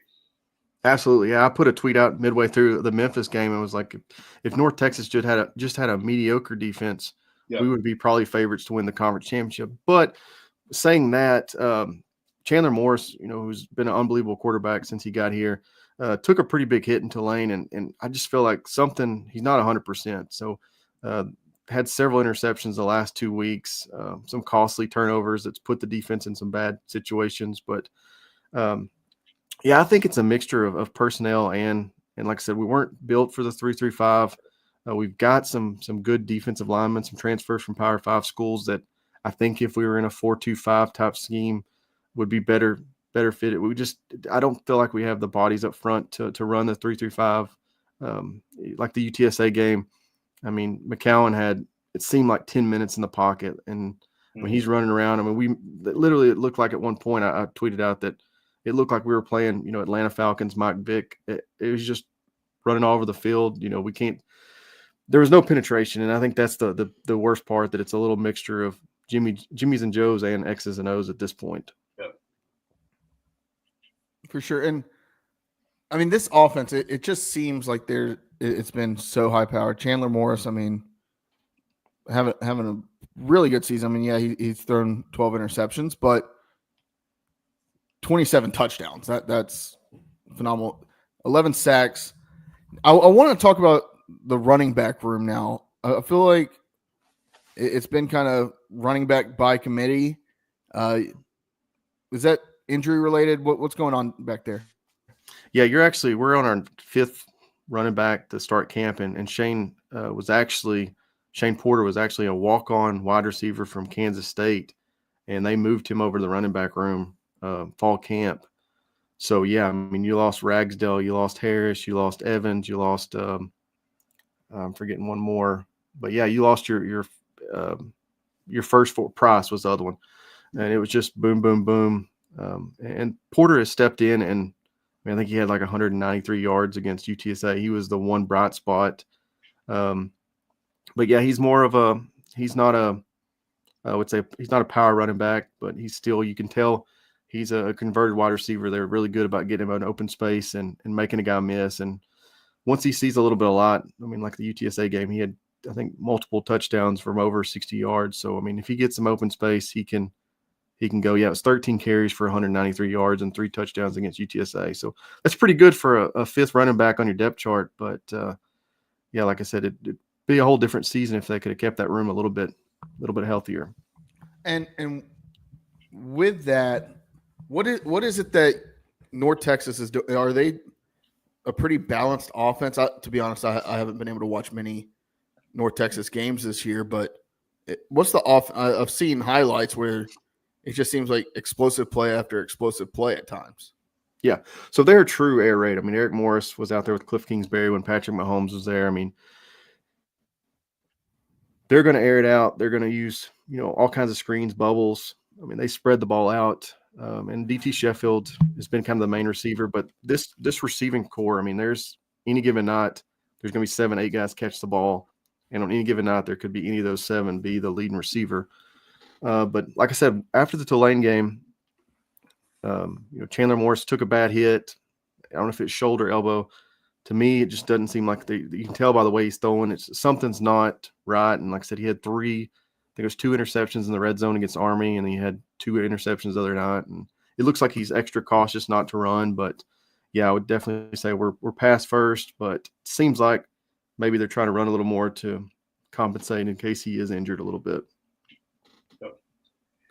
Speaker 4: Absolutely. Yeah. I put a tweet out midway through the Memphis game and was like, if North Texas just had a mediocre defense, we would be probably favorites to win the conference championship. But saying that, Chandler Morris, who's been an unbelievable quarterback since he got here, took a pretty big hit in Tulane. And I just feel like he's not 100%. So had several interceptions the last 2 weeks, some costly turnovers that's put the defense in some bad situations. But yeah, I think it's a mixture of personnel and like I said, we weren't built for the 3-3-5. We've got some good defensive linemen, some transfers from Power 5 schools that I think if we were in a 4-2-5 type scheme would be better fitted. I don't feel like we have the bodies up front to run the 3-3-5 like the UTSA game. I mean, McCowan it seemed like 10 minutes in the pocket, and when he's running around, I mean, it looked like at one point I tweeted out that it looked like we were playing, Atlanta Falcons, Mike Vick. It was just running all over the field. There was no penetration. And I think that's the worst part, that it's a little mixture of Jimmy's and Joe's and X's and O's at this point.
Speaker 2: Yeah.
Speaker 1: For sure. And I mean, this offense, it just seems like it's been so high powered. Chandler Morris, I mean, having a really good season. I mean, yeah, he's thrown 12 interceptions, but 27 touchdowns. That's phenomenal. 11 sacks. I want to talk about the running back room now. I feel like it's been kind of running back by committee. Is that injury related? What's going on back there?
Speaker 4: Yeah, we're on our 5th running back to start camp, and Shane Porter was actually a walk-on wide receiver from Kansas State, and they moved him over to the running back room fall camp. So yeah, I mean, you lost Ragsdale, you lost Harris, you lost Evans, you lost I'm forgetting one more, but yeah, you lost your first Price was the other one, and it was just boom, boom, boom. And Porter has stepped in, and I think he had like 193 yards against UTSA. He was the one bright spot. But yeah, he's not a power running back, but he's still, you can tell he's a converted wide receiver. They're really good about getting him an open space and making a guy miss. And once he sees a little bit of light, I mean, like the UTSA game, he had, I think, multiple touchdowns from over 60 yards. So, I mean, if he gets some open space, he can go. Yeah, it's 13 carries for 193 yards and 3 touchdowns against UTSA. So that's pretty good for a 5th running back on your depth chart. But yeah, like I said, it'd be a whole different season if they could have kept that room a little bit healthier.
Speaker 1: And with that, what is it that North Texas is doing? Are they a pretty balanced offense? To be honest, I haven't been able to watch many North Texas games this year, but what's the off? I've seen highlights where it just seems like explosive play after explosive play at times.
Speaker 4: Yeah, so they're a true air raid. I mean, Eric Morris was out there with Cliff Kingsbury when Patrick Mahomes was there. I mean, they're going to air it out. They're going to use, all kinds of screens, bubbles. I mean, they spread the ball out. And DT Sheffield has been kind of the main receiver. But this receiving core, I mean, there's any given night, there's going to be 7, 8 guys catch the ball. And on any given night, there could be any of those 7 be the leading receiver. But like I said, after the Tulane game, Chandler Morris took a bad hit. I don't know if it's shoulder, elbow. To me, it just doesn't seem like you can tell by the way he's throwing. Something's not right. And like I said, he had 3, I think it was 2 interceptions in the red zone against Army, and then he had 2 interceptions the other night. And it looks like he's extra cautious not to run. But yeah, I would definitely say we're pass first, but it seems like maybe they're trying to run a little more to compensate in case he is injured a little bit.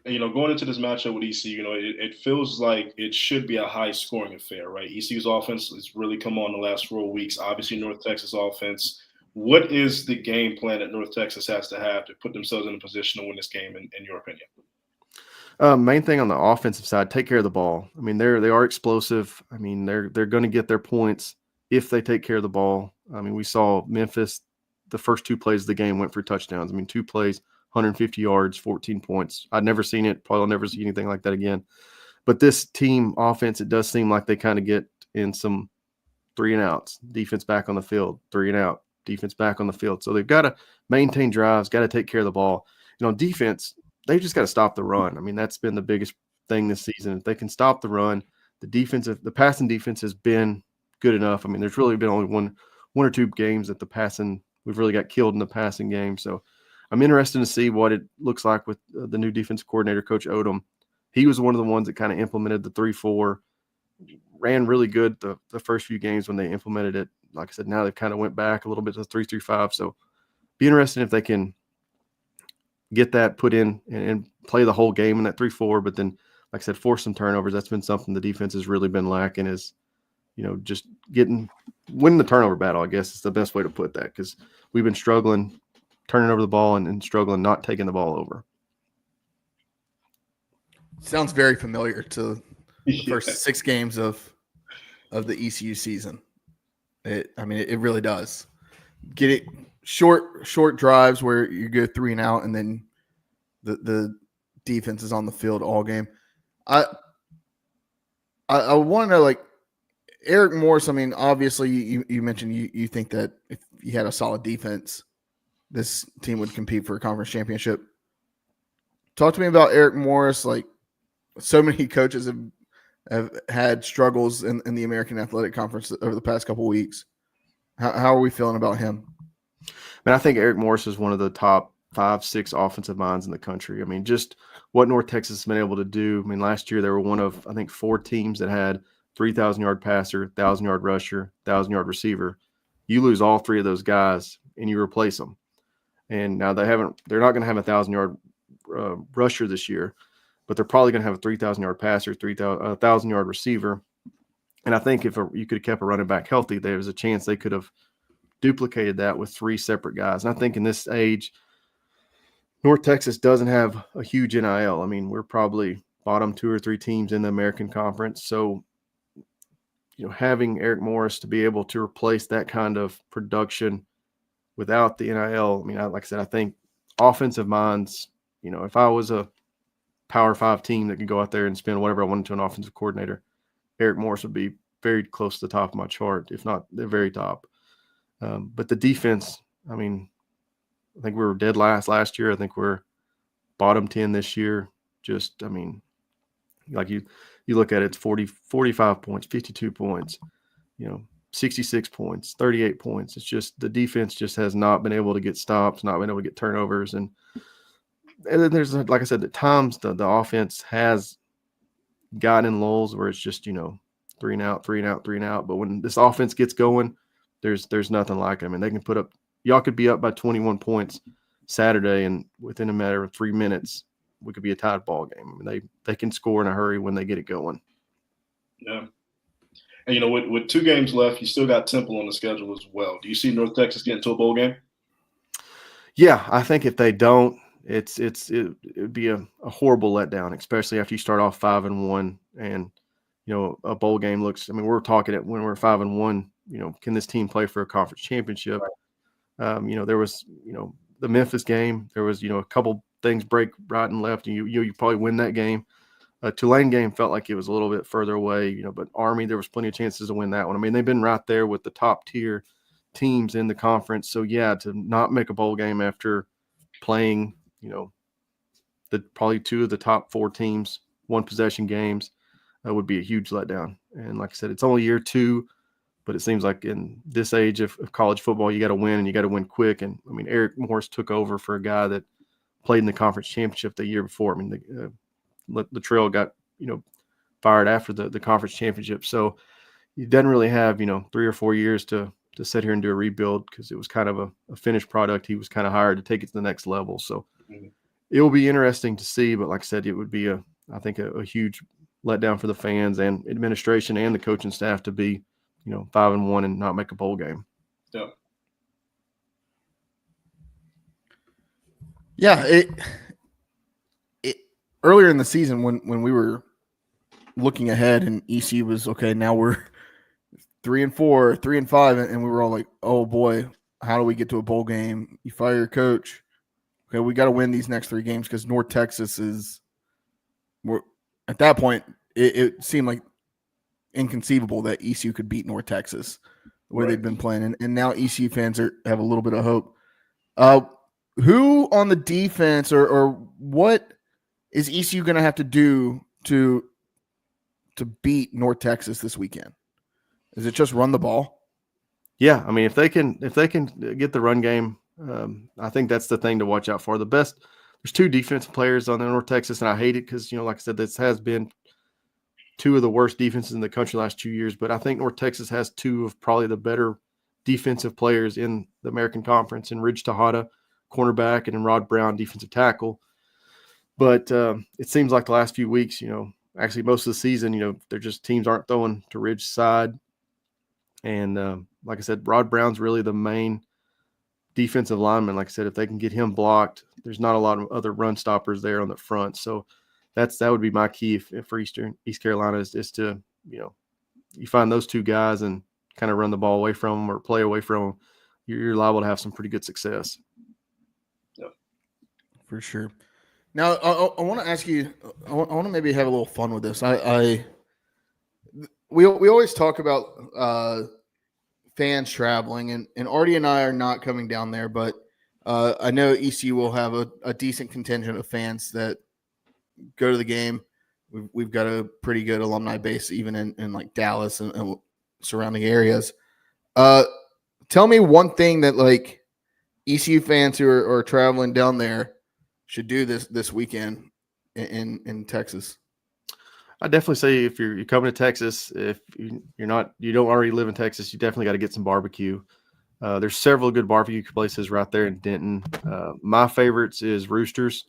Speaker 2: And, going into this matchup with ECU, it feels like it should be a high-scoring affair, right? ECU's offense has really come on the last 4 weeks. Obviously, North Texas offense. What is the game plan that North Texas has to have to put themselves in a position to win this game, in your opinion?
Speaker 4: Main thing on the offensive side, take care of the ball. I mean, they are explosive. I mean, they're going to get their points if they take care of the ball. I mean, we saw Memphis, the first 2 plays of the game went for touchdowns. I mean, 2 plays, 150 yards, 14 points. I'd never seen it. Probably I'll never see anything like that again. But this team offense, it does seem like they kind of get in some 3 and outs, defense back on the field, 3 and out, defense back on the field. So they've got to maintain drives, got to take care of the ball. You know, defense, they just got to stop the run. I mean, that's been the biggest thing this season. If they can stop the run, the passing defense has been good enough. I mean, there's really been only one or two games that we've really got killed in the passing game. So I'm interested to see what it looks like with the new defense coordinator, Coach Odom. He was one of the ones that kind of implemented the 3-4, ran really good the first few games when they implemented it. Like I said, now they've kind of went back a little bit to 3-3-5. So be interested if they can get that put in and play the whole game in that 3-4, but then, like I said, force some turnovers. That's been something the defense has really been lacking, is, you know, just winning the turnover battle, I guess is the best way to put that, because we've been struggling turning over the ball and struggling not taking the ball over.
Speaker 1: Sounds very familiar to the first 6 games of the ECU season. It really does. Get it short drives where you go 3 and out, and then the defense is on the field all game. I want to know, like, Eric Morris. I mean, obviously you mentioned you think that if you had a solid defense, this team would compete for a conference championship. Talk to me about Eric Morris. Like, so many coaches have had struggles in the American Athletic Conference over the past couple of weeks. How are we feeling about him?
Speaker 4: Man, I think Eric Morris is one of the top 5-6 offensive minds in the country. I mean, just what North Texas has been able to do. I mean, last year they were one of, I think, 4 teams that had 3,000-yard passer, 1,000-yard rusher, 1,000-yard receiver. You lose all 3 of those guys and you replace them. And now they're not going to have a 1,000-yard rusher this year, but they're probably going to have a 3,000-yard passer, 1,000-yard receiver. And I think if you could have kept a running back healthy, there was a chance they could have duplicated that with 3 separate guys. And I think in this age, North Texas doesn't have a huge NIL. I mean, we're probably bottom 2 or 3 teams in the American Conference. So, you know, having Eric Morris to be able to replace that kind of production without the NIL, I mean, like I said, I think offensive minds, you know, if I was a Power 5 team that could go out there and spend whatever I wanted to an offensive coordinator, Eric Morris would be very close to the top of my chart, if not the very top. But the defense, I mean, I think we were dead last year. I think we're bottom 10 this year. Just, I mean, like you look at it, it's 45 points, 52 points, you know, 66 points, 38 points. It's just the defense just has not been able to get stops, not been able to get turnovers. And then there's, like I said, at times the offense has gotten in lulls where it's just, you know, 3 and out, 3 and out, 3 and out. But when this offense gets going, there's nothing like it. I mean, they can put up – y'all could be up by 21 points Saturday, and within a matter of 3 minutes, we could be a tied ball game. I mean, they can score in a hurry when they get it going.
Speaker 2: Yeah. And, you know, with 2 games left, you still got Temple on the schedule as well. Do you see North Texas getting to a bowl game?
Speaker 4: Yeah, I think if they don't, it would be a horrible letdown, especially after you start off 5-1 and, you know, a bowl game looks – I mean, we're talking it when we're 5-1, you know, can this team play for a conference championship? You know, there was, you know, the Memphis game, there was, you know, a couple things break right and left, and you probably win that game. Tulane game felt like it was a little bit further away, you know, but Army, there was plenty of chances to win that one. I mean, they've been right there with the top tier teams in the conference. So yeah, to not make a bowl game after playing, you know, probably 2 of the top 4 teams, 1 possession games, would be a huge letdown. And like I said, it's only year 2, but it seems like in this age of college football, you got to win, and you got to win quick. And I mean, Eric Morris took over for a guy that played in the conference championship the year before. I mean, the trail got, you know, fired after the conference championship. So he doesn't really have, you know, 3 or 4 years to sit here and do a rebuild, because it was kind of a finished product. He was kind of hired to take it to the next level. So it will be interesting to see. But like I said, it would be I think a huge letdown for the fans and administration and the coaching staff to be, you know, 5-1 and not make a bowl game.
Speaker 2: Yeah.
Speaker 1: Yeah. earlier in the season when we were looking ahead and ECU was okay. Now we're 3-4, 3-5, and we were all like, "Oh boy, how do we get to a bowl game? You fire your coach. Okay, we got to win these next 3 games because North Texas is." At that point, it seemed like inconceivable that ECU could beat North Texas the way they'd been playing, and now ECU fans have a little bit of hope. Who on the defense or what is ECU going to have to do to beat North Texas this weekend? Is it just run the ball?
Speaker 4: Yeah, I mean, if they can get the run game, I think that's the thing to watch out for. There's 2 defensive players on the North Texas, and I hate it because, like I said, this has been 2 of the worst defenses in the country the last 2 years. But I think North Texas has 2 of probably the better defensive players in the American Conference, in Ridge Tejada, cornerback, and in Rod Brown, defensive tackle. But it seems like the last few weeks, actually most of the season, they're just teams aren't throwing to Ridge's side. And like I said, Rod Brown's really the main defensive lineman. Like I said, if they can get him blocked, there's not a lot of other run stoppers there on the front. So that would be my key for East Carolina is to, you find those 2 guys and kind of run the ball away from them or play away from them. You're liable to have some pretty good success.
Speaker 2: Yeah,
Speaker 1: for sure. Now I want to ask you. I want to maybe have a little fun with this. We always talk about fans traveling, and Artie and I are not coming down there, but I know ECU will have a decent contingent of fans that go to the game. We've got a pretty good alumni base, even in like Dallas and surrounding areas. Tell me one thing that like ECU fans who are traveling down there should do this weekend in Texas.
Speaker 4: I definitely say if you're coming to Texas, if you don't already live in Texas, you definitely got to get some barbecue. There's several good barbecue places right there in Denton. My favorites is Roosters.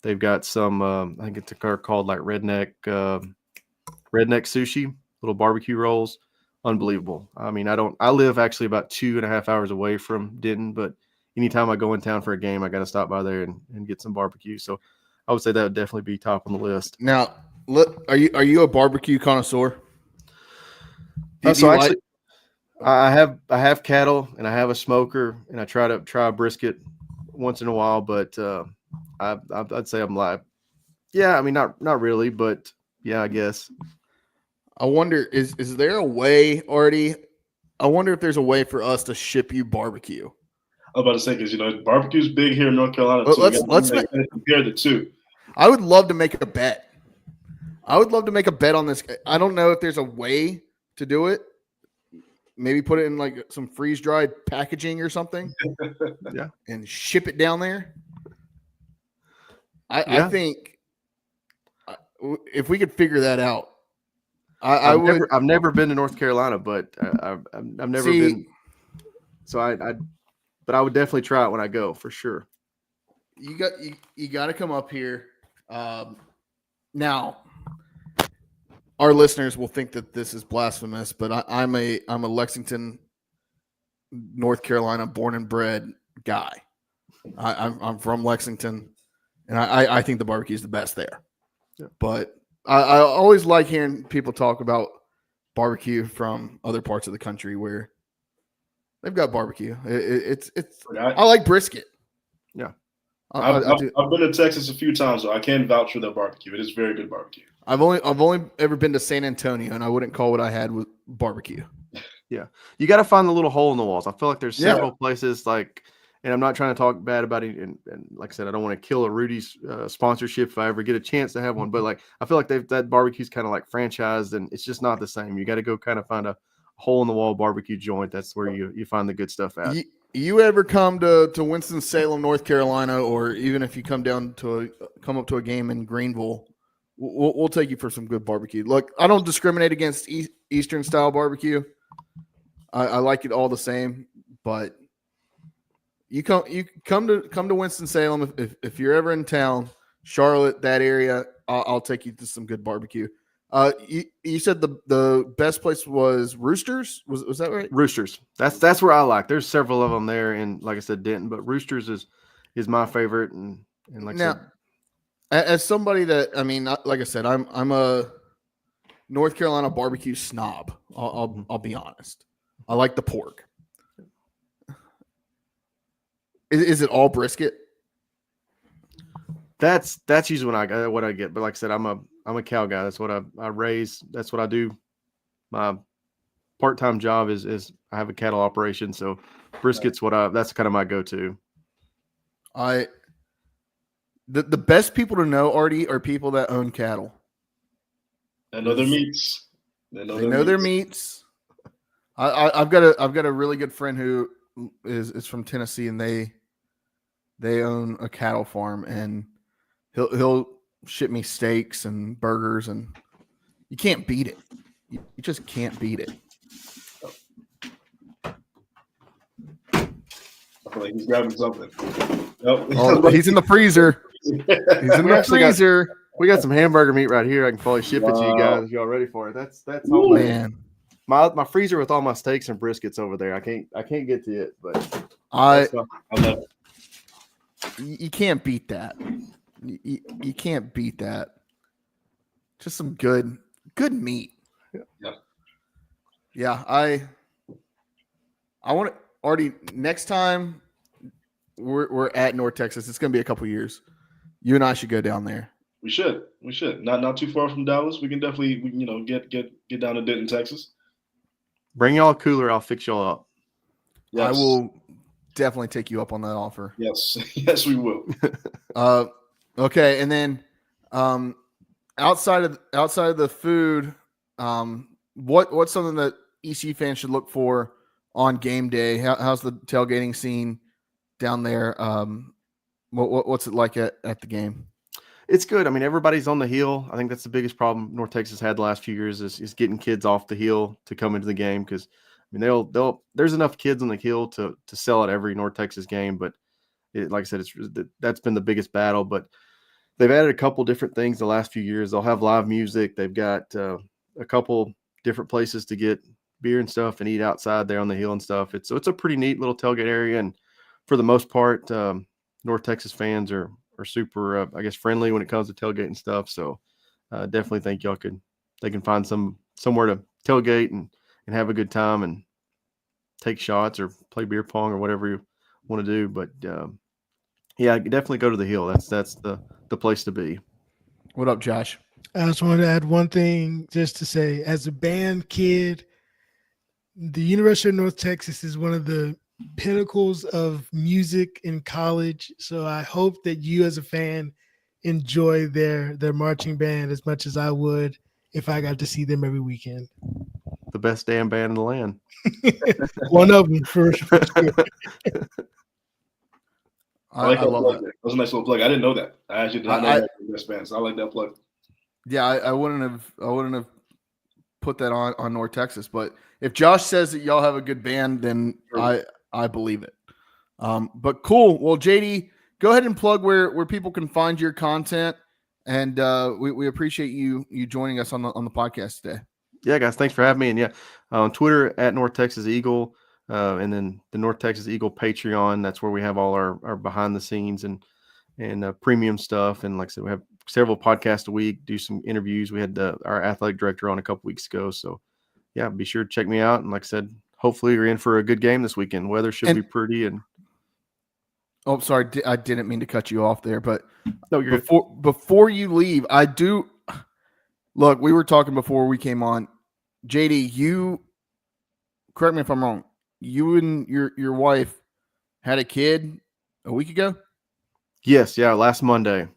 Speaker 4: They've got some, I think it's called like redneck sushi, little barbecue rolls. Unbelievable. I mean, I live actually about 2.5 hours away from Denton, but anytime I go in town for a game, I got to stop by there and get some barbecue. So I would say that would definitely be top on the list.
Speaker 1: Now, are you a barbecue connoisseur?
Speaker 4: Actually, I have cattle and I have a smoker, and I try a brisket once in a while. But I'd say I'm like, yeah, I mean not really, but yeah, I guess.
Speaker 1: I wonder is there a way, Artie? I wonder if there's a way for us to ship you barbecue.
Speaker 2: I was about to say, because barbecue's big here in North Carolina too.
Speaker 1: Let's
Speaker 2: compare the 2.
Speaker 1: I would love to make a bet. On this. I don't know if there's a way to do it. Maybe put it in like some freeze dried packaging or something.
Speaker 4: Yeah,
Speaker 1: and ship it down there. I think if we could figure that out,
Speaker 4: I've never been to North Carolina, but I've never been. So but I would definitely try it when I go for sure.
Speaker 1: You got to come up here. Now, our listeners will think that this is blasphemous, but I'm a Lexington, North Carolina, born and bred guy. I'm from Lexington, and I think the barbecue is the best there.
Speaker 4: Yeah.
Speaker 1: But I always like hearing people talk about barbecue from other parts of the country where they've got barbecue. I like brisket.
Speaker 4: Yeah.
Speaker 2: I've been to Texas a few times, so I can vouch for their barbecue. It is very good barbecue.
Speaker 1: I've only ever been to San Antonio, and I wouldn't call what I had with barbecue.
Speaker 4: Yeah, you got to find the little hole in the walls. I feel like there's several places like, and I'm not trying to talk bad about it. And like I said, I don't want to kill a Rudy's sponsorship if I ever get a chance to have one. But like, I feel like that barbecue's kind of like franchised, and it's just not the same. You got to go kind of find a hole in the wall barbecue joint. That's where you find the good stuff at.
Speaker 1: You ever come to Winston-Salem, North Carolina, or even if you come up to a game in Greenville, we'll take you for some good barbecue. Look, I don't discriminate against Eastern style barbecue. I like it all the same, but you come to Winston-Salem if you're ever in town, Charlotte, that area. I'll take you to some good barbecue. You said the best place was Roosters. Was that right?
Speaker 4: Roosters. That's where I like. There's several of them there, and like I said, Denton, but Roosters is my favorite. And like
Speaker 1: now,
Speaker 4: I said,
Speaker 1: As somebody that, I mean, like I said, I'm a North Carolina barbecue snob. I'll be honest. I like the pork. Is it all brisket?
Speaker 4: That's usually what I get. But like I said, I'm a cow guy. That's what I raise. That's what I do. My part-time job is I have a cattle operation, so brisket's that's kind of my go-to.
Speaker 1: The best people to know, Artie, are people that own cattle.
Speaker 2: They know their meats.
Speaker 1: They know their meats. I've got a really good friend who is from Tennessee, and they own a cattle farm, and he'll ship me steaks and burgers, and you can't beat it. You just can't beat it.
Speaker 2: I feel like he's grabbing something. Nope.
Speaker 1: Oh, he's in the freezer. He's in the freezer.
Speaker 4: We got some hamburger meat right here. I can probably ship it to you guys if y'all ready for it. That's all,
Speaker 1: man.
Speaker 4: My freezer with all my steaks and briskets over there. I can't get to it, but
Speaker 2: I love it.
Speaker 1: You can't beat that. You can't beat that. Just some good meat. Yeah. I want to already next time we're at North Texas. It's going to be a couple years. You and I should go down there. We
Speaker 2: should. Not too far from Dallas. We can definitely get down to Denton, Texas.
Speaker 4: Bring y'all a cooler. I'll fix y'all up.
Speaker 1: Yes. I will definitely take you up on that offer.
Speaker 2: Yes. Yes, we will.
Speaker 1: Okay, and then outside of the food, what's something that ECU fans should look for on game day? How's the tailgating scene down there? What's it like at the game?
Speaker 4: It's good. I mean, everybody's on the hill. I think that's the biggest problem North Texas had the last few years is getting kids off the hill to come into the game, because I mean there's enough kids on the hill to sell at every North Texas game, but like I said, that's been the biggest battle. But they've added a couple different things the last few years. They'll have live music. They've got a couple different places to get beer and stuff and eat outside there on the hill and stuff. It's a pretty neat little tailgate area, and for the most part, North Texas fans are super, I guess, friendly when it comes to tailgate and stuff. So definitely think they can find somewhere to tailgate and have a good time and take shots or play beer pong or whatever you want to do. But yeah, definitely go to the hill. That's the place to be.
Speaker 1: What up, Josh?
Speaker 3: I just wanted to add one thing just to say, as a band kid, the University of North Texas is one of the pinnacles of music in college. So I hope that you as a fan enjoy their marching band as much as I would if I got to see them every weekend.
Speaker 4: The best damn band in the land.
Speaker 3: One of them for sure.
Speaker 2: I love that. That was a nice little plug. I didn't know that. I actually did not know that for best band, so I like that plug.
Speaker 1: Yeah, I wouldn't have put that on North Texas, but if Josh says that y'all have a good band, then I believe it. But cool. Well, JD, go ahead and plug where people can find your content, and we appreciate you joining us on the podcast today.
Speaker 4: Yeah, guys, thanks for having me. And yeah, on Twitter at North Texas Eagle, and then the North Texas Eagle Patreon. That's where we have all our behind the scenes and premium stuff. And like I said, we have several podcasts a week, do some interviews. We had our athletic director on a couple weeks ago. So yeah, be sure to check me out. And like I said, hopefully you're in for a good game this weekend. Weather should be pretty. And
Speaker 1: oh, sorry, I didn't mean to cut you off there, but no, before you leave, I do look. We were talking before we came on. JD, you correct me if I'm wrong. You and your wife had a kid a week ago?
Speaker 4: Yes, yeah, last Monday.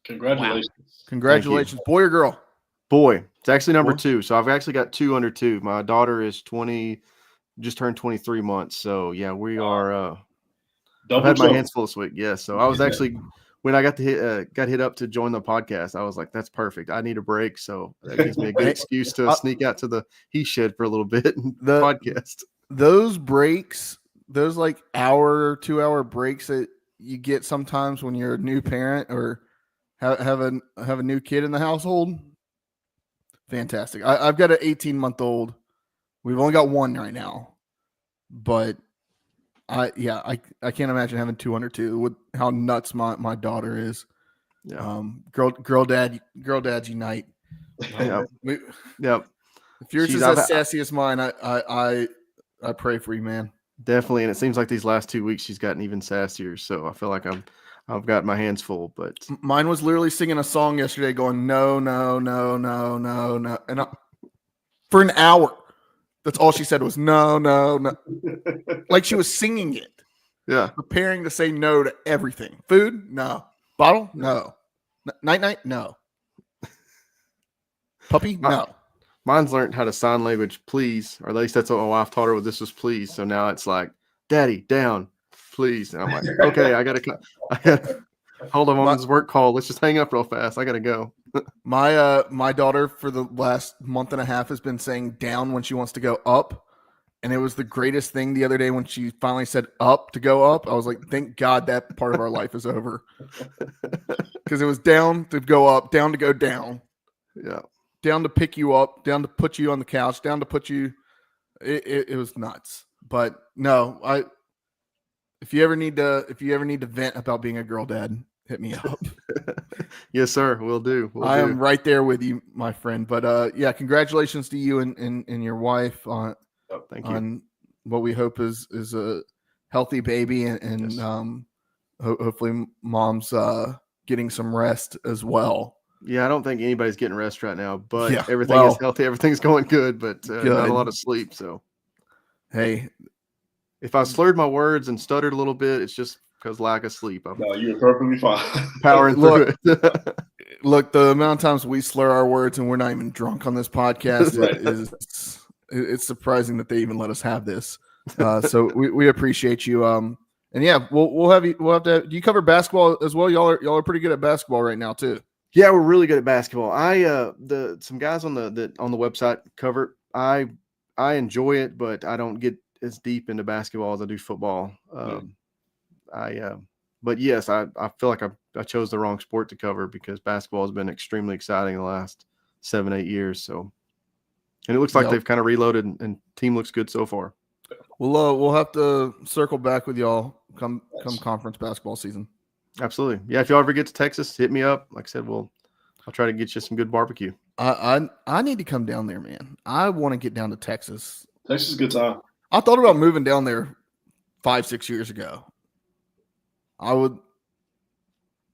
Speaker 2: Congratulations.
Speaker 1: Wow. Congratulations. Boy or girl?
Speaker 4: Boy. It's actually number 2. So I've actually got 2 under 2. My daughter is 20, just turned 23 months. So yeah, we are I've had my hands full this week. Yeah. So I was actually when I got hit up to join the podcast, I was like, that's perfect. I need a break. So that gives me a good excuse to sneak out to the he shed for a little bit and the podcast.
Speaker 1: Those breaks, those like hour, 2-hour breaks that you get sometimes when you're a new parent or have a new kid in the household. Fantastic. I've got an 18-month-old. We've only got one right now, but I can't imagine having 2 under 2 with how nuts my daughter is.
Speaker 4: Yeah.
Speaker 1: Girl dads unite.
Speaker 4: Yeah. Yep.
Speaker 1: If yours
Speaker 4: She's-
Speaker 1: is
Speaker 4: I've-
Speaker 1: as sassy as mine, I pray for you, man.
Speaker 4: Definitely, and it seems like these last 2 weeks she's gotten even sassier. So I feel like I've got my hands full. But
Speaker 1: Mine was literally singing a song yesterday, going no, no, no, no, no, no, and for an hour. That's all she said was no, no, no, like she was singing it,
Speaker 4: yeah,
Speaker 1: preparing to say no to everything. Food, no. Bottle, no. Night, no. Puppy, no.
Speaker 4: Mine's learned how to sign language, please, or at least that's what my wife taught her. What this was, please. So now it's like, Daddy, down, please, and I'm like, okay, I gotta hold on on this work call. Let's just hang up real fast. I gotta go.
Speaker 1: My daughter for the last month and a half has been saying down when she wants to go up. And it was the greatest thing the other day when she finally said up to go up. I was like, thank God that part of our life is over. Because it was down to go up, down to go down.
Speaker 4: Yeah.
Speaker 1: Down to pick you up, down to put you on the couch, down to put you. It was nuts. But no, if you ever need to vent about being a girl dad, hit me up.
Speaker 4: Yes, sir. We'll do.
Speaker 1: I am right there with you, my friend. But yeah, congratulations to you and your wife on
Speaker 4: Thank you.
Speaker 1: on what we hope is a healthy baby and
Speaker 4: Yes.
Speaker 1: Hopefully mom's getting some rest as well.
Speaker 4: Yeah, I don't think anybody's getting rest right now, but
Speaker 1: Yeah,
Speaker 4: everything is healthy. Everything's going good, but not a lot of sleep. So,
Speaker 1: hey,
Speaker 4: if I slurred my words and stuttered a little bit, it's just because lack of sleep. I'm
Speaker 2: No, you're perfectly fine.
Speaker 4: powering through it.
Speaker 1: Look, the amount of times we slur our words and we're not even drunk on this podcast
Speaker 2: Right.
Speaker 1: it's surprising that they even let us have this. So we appreciate you. And yeah, we'll have to. Do you cover basketball as well? Y'all are pretty good at basketball right now too.
Speaker 4: Yeah, we're really good at basketball. Some guys on the website cover it. I enjoy it, but I don't get as deep into basketball as I do football. But yes, I feel like I chose the wrong sport to cover because basketball has been extremely exciting the last 7-8 years. So, and it looks like they've kind of reloaded and team looks good so far.
Speaker 1: We'll have to circle back with y'all come conference basketball season.
Speaker 4: Absolutely. Yeah. If y'all ever get to Texas, hit me up. Like I said, I'll try to get you some good barbecue.
Speaker 1: I need to come down there, man. I want to get down to Texas.
Speaker 2: Texas is a good time.
Speaker 1: I thought about moving down there 5-6 years ago. I would,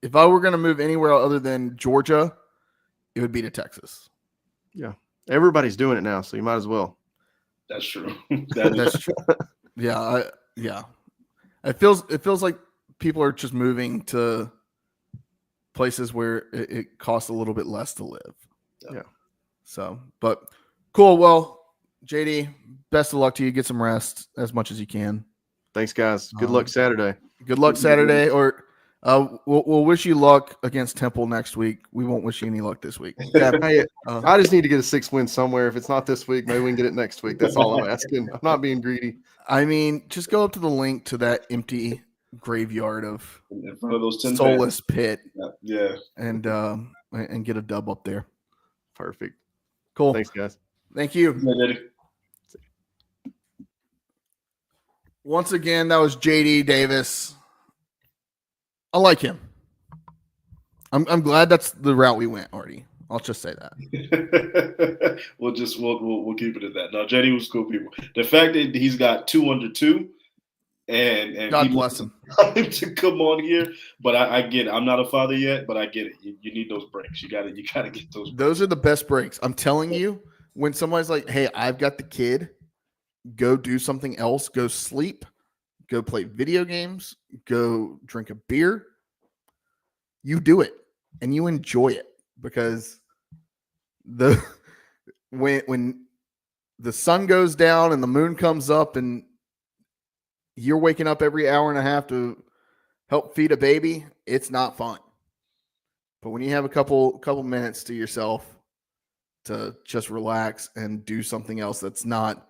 Speaker 1: if I were going to move anywhere other than Georgia, it would be to Texas.
Speaker 4: Yeah. Everybody's doing it now, so you might as well.
Speaker 2: That's true.
Speaker 1: That's true. Yeah. It feels like people are just moving to places where it costs a little bit less to live.
Speaker 4: Yeah.
Speaker 1: So, but cool. Well, JD, best of luck to you. Get some rest as much as you can.
Speaker 4: Thanks, guys. Good luck Saturday.
Speaker 1: Good luck Saturday, or we'll wish you luck against Temple next week. We won't wish you any luck this week.
Speaker 4: Yeah, I just need to get a 6 win somewhere. If it's not this week, maybe we can get it next week. That's all I'm asking. I'm not being greedy.
Speaker 1: I mean, just go up to the link to that empty graveyard of
Speaker 2: in front of those 10
Speaker 1: soulless pit,
Speaker 2: yeah,
Speaker 1: and get a dub up there.
Speaker 4: Perfect.
Speaker 1: Cool.
Speaker 4: Thanks, guys.
Speaker 1: Thank you.
Speaker 2: Yeah,
Speaker 1: Once again, that was JD Davis. I like him. I'm glad that's the route we went, Artie. I'll just say that.
Speaker 2: we'll keep it at that. No, JD was cool people. The fact that he's got 2 under 2 and
Speaker 1: God bless him
Speaker 2: to come on here, but I get it. I'm not a father yet, but I get it. You need those breaks. You gotta get those breaks.
Speaker 1: Those are the best breaks. I'm telling you, when somebody's like, hey, I've got the kid, go do something else, go sleep, go play video games, go drink a beer, you do it and you enjoy it, because when the sun goes down and the moon comes up and you're waking up every hour and a half to help feed a baby, it's not fun. But when you have a couple minutes to yourself to just relax and do something else that's not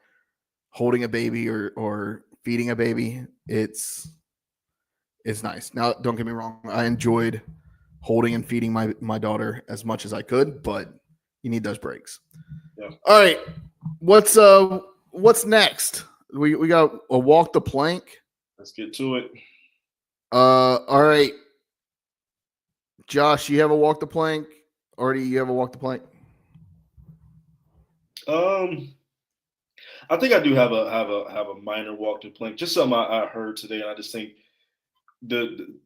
Speaker 1: holding a baby or feeding a baby, it's nice. Now, don't get me wrong, I enjoyed holding and feeding my daughter as much as I could, but you need those breaks.
Speaker 2: Yeah.
Speaker 1: All right, what's next? We got a walk the plank.
Speaker 2: Let's get to it.
Speaker 1: All right. Josh, you have a walk the plank? Artie, you have a walk the plank?
Speaker 2: I think I do have a minor walk the plank. Just something I heard today, and I just think the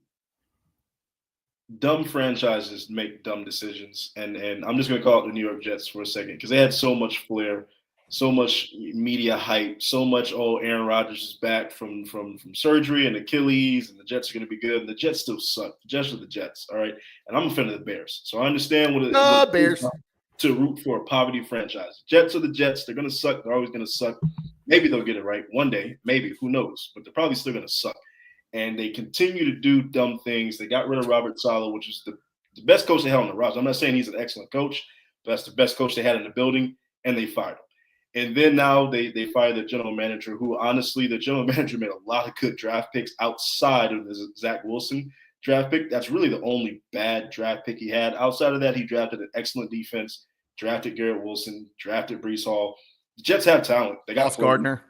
Speaker 2: dumb franchises make dumb decisions, and I'm just going to call it the New York Jets for a second because they had so much flair, so much media hype, so much. Oh, Aaron Rodgers is back from surgery and Achilles, and the Jets are going to be good, and the Jets still suck. The Jets are the Jets, all right. And I'm a fan of the Bears, so I understand what it
Speaker 1: Bears
Speaker 2: to root for a poverty franchise. Jets are the Jets. They're going to suck. They're always going to suck. Maybe they'll get it right one day. Maybe, who knows? But they're probably still going to suck. And they continue to do dumb things. They got rid of Robert Saleh, which is the best coach they had on the roster. I'm not saying he's an excellent coach, but that's the best coach they had in the building, and they fired him. And then now they fired the general manager, who honestly, the general manager made a lot of good draft picks outside of the Zach Wilson draft pick. That's really the only bad draft pick he had. Outside of that, he drafted an excellent defense, drafted Garrett Wilson, drafted Brees Hall. The Jets have talent. They got
Speaker 1: Ross Gardner.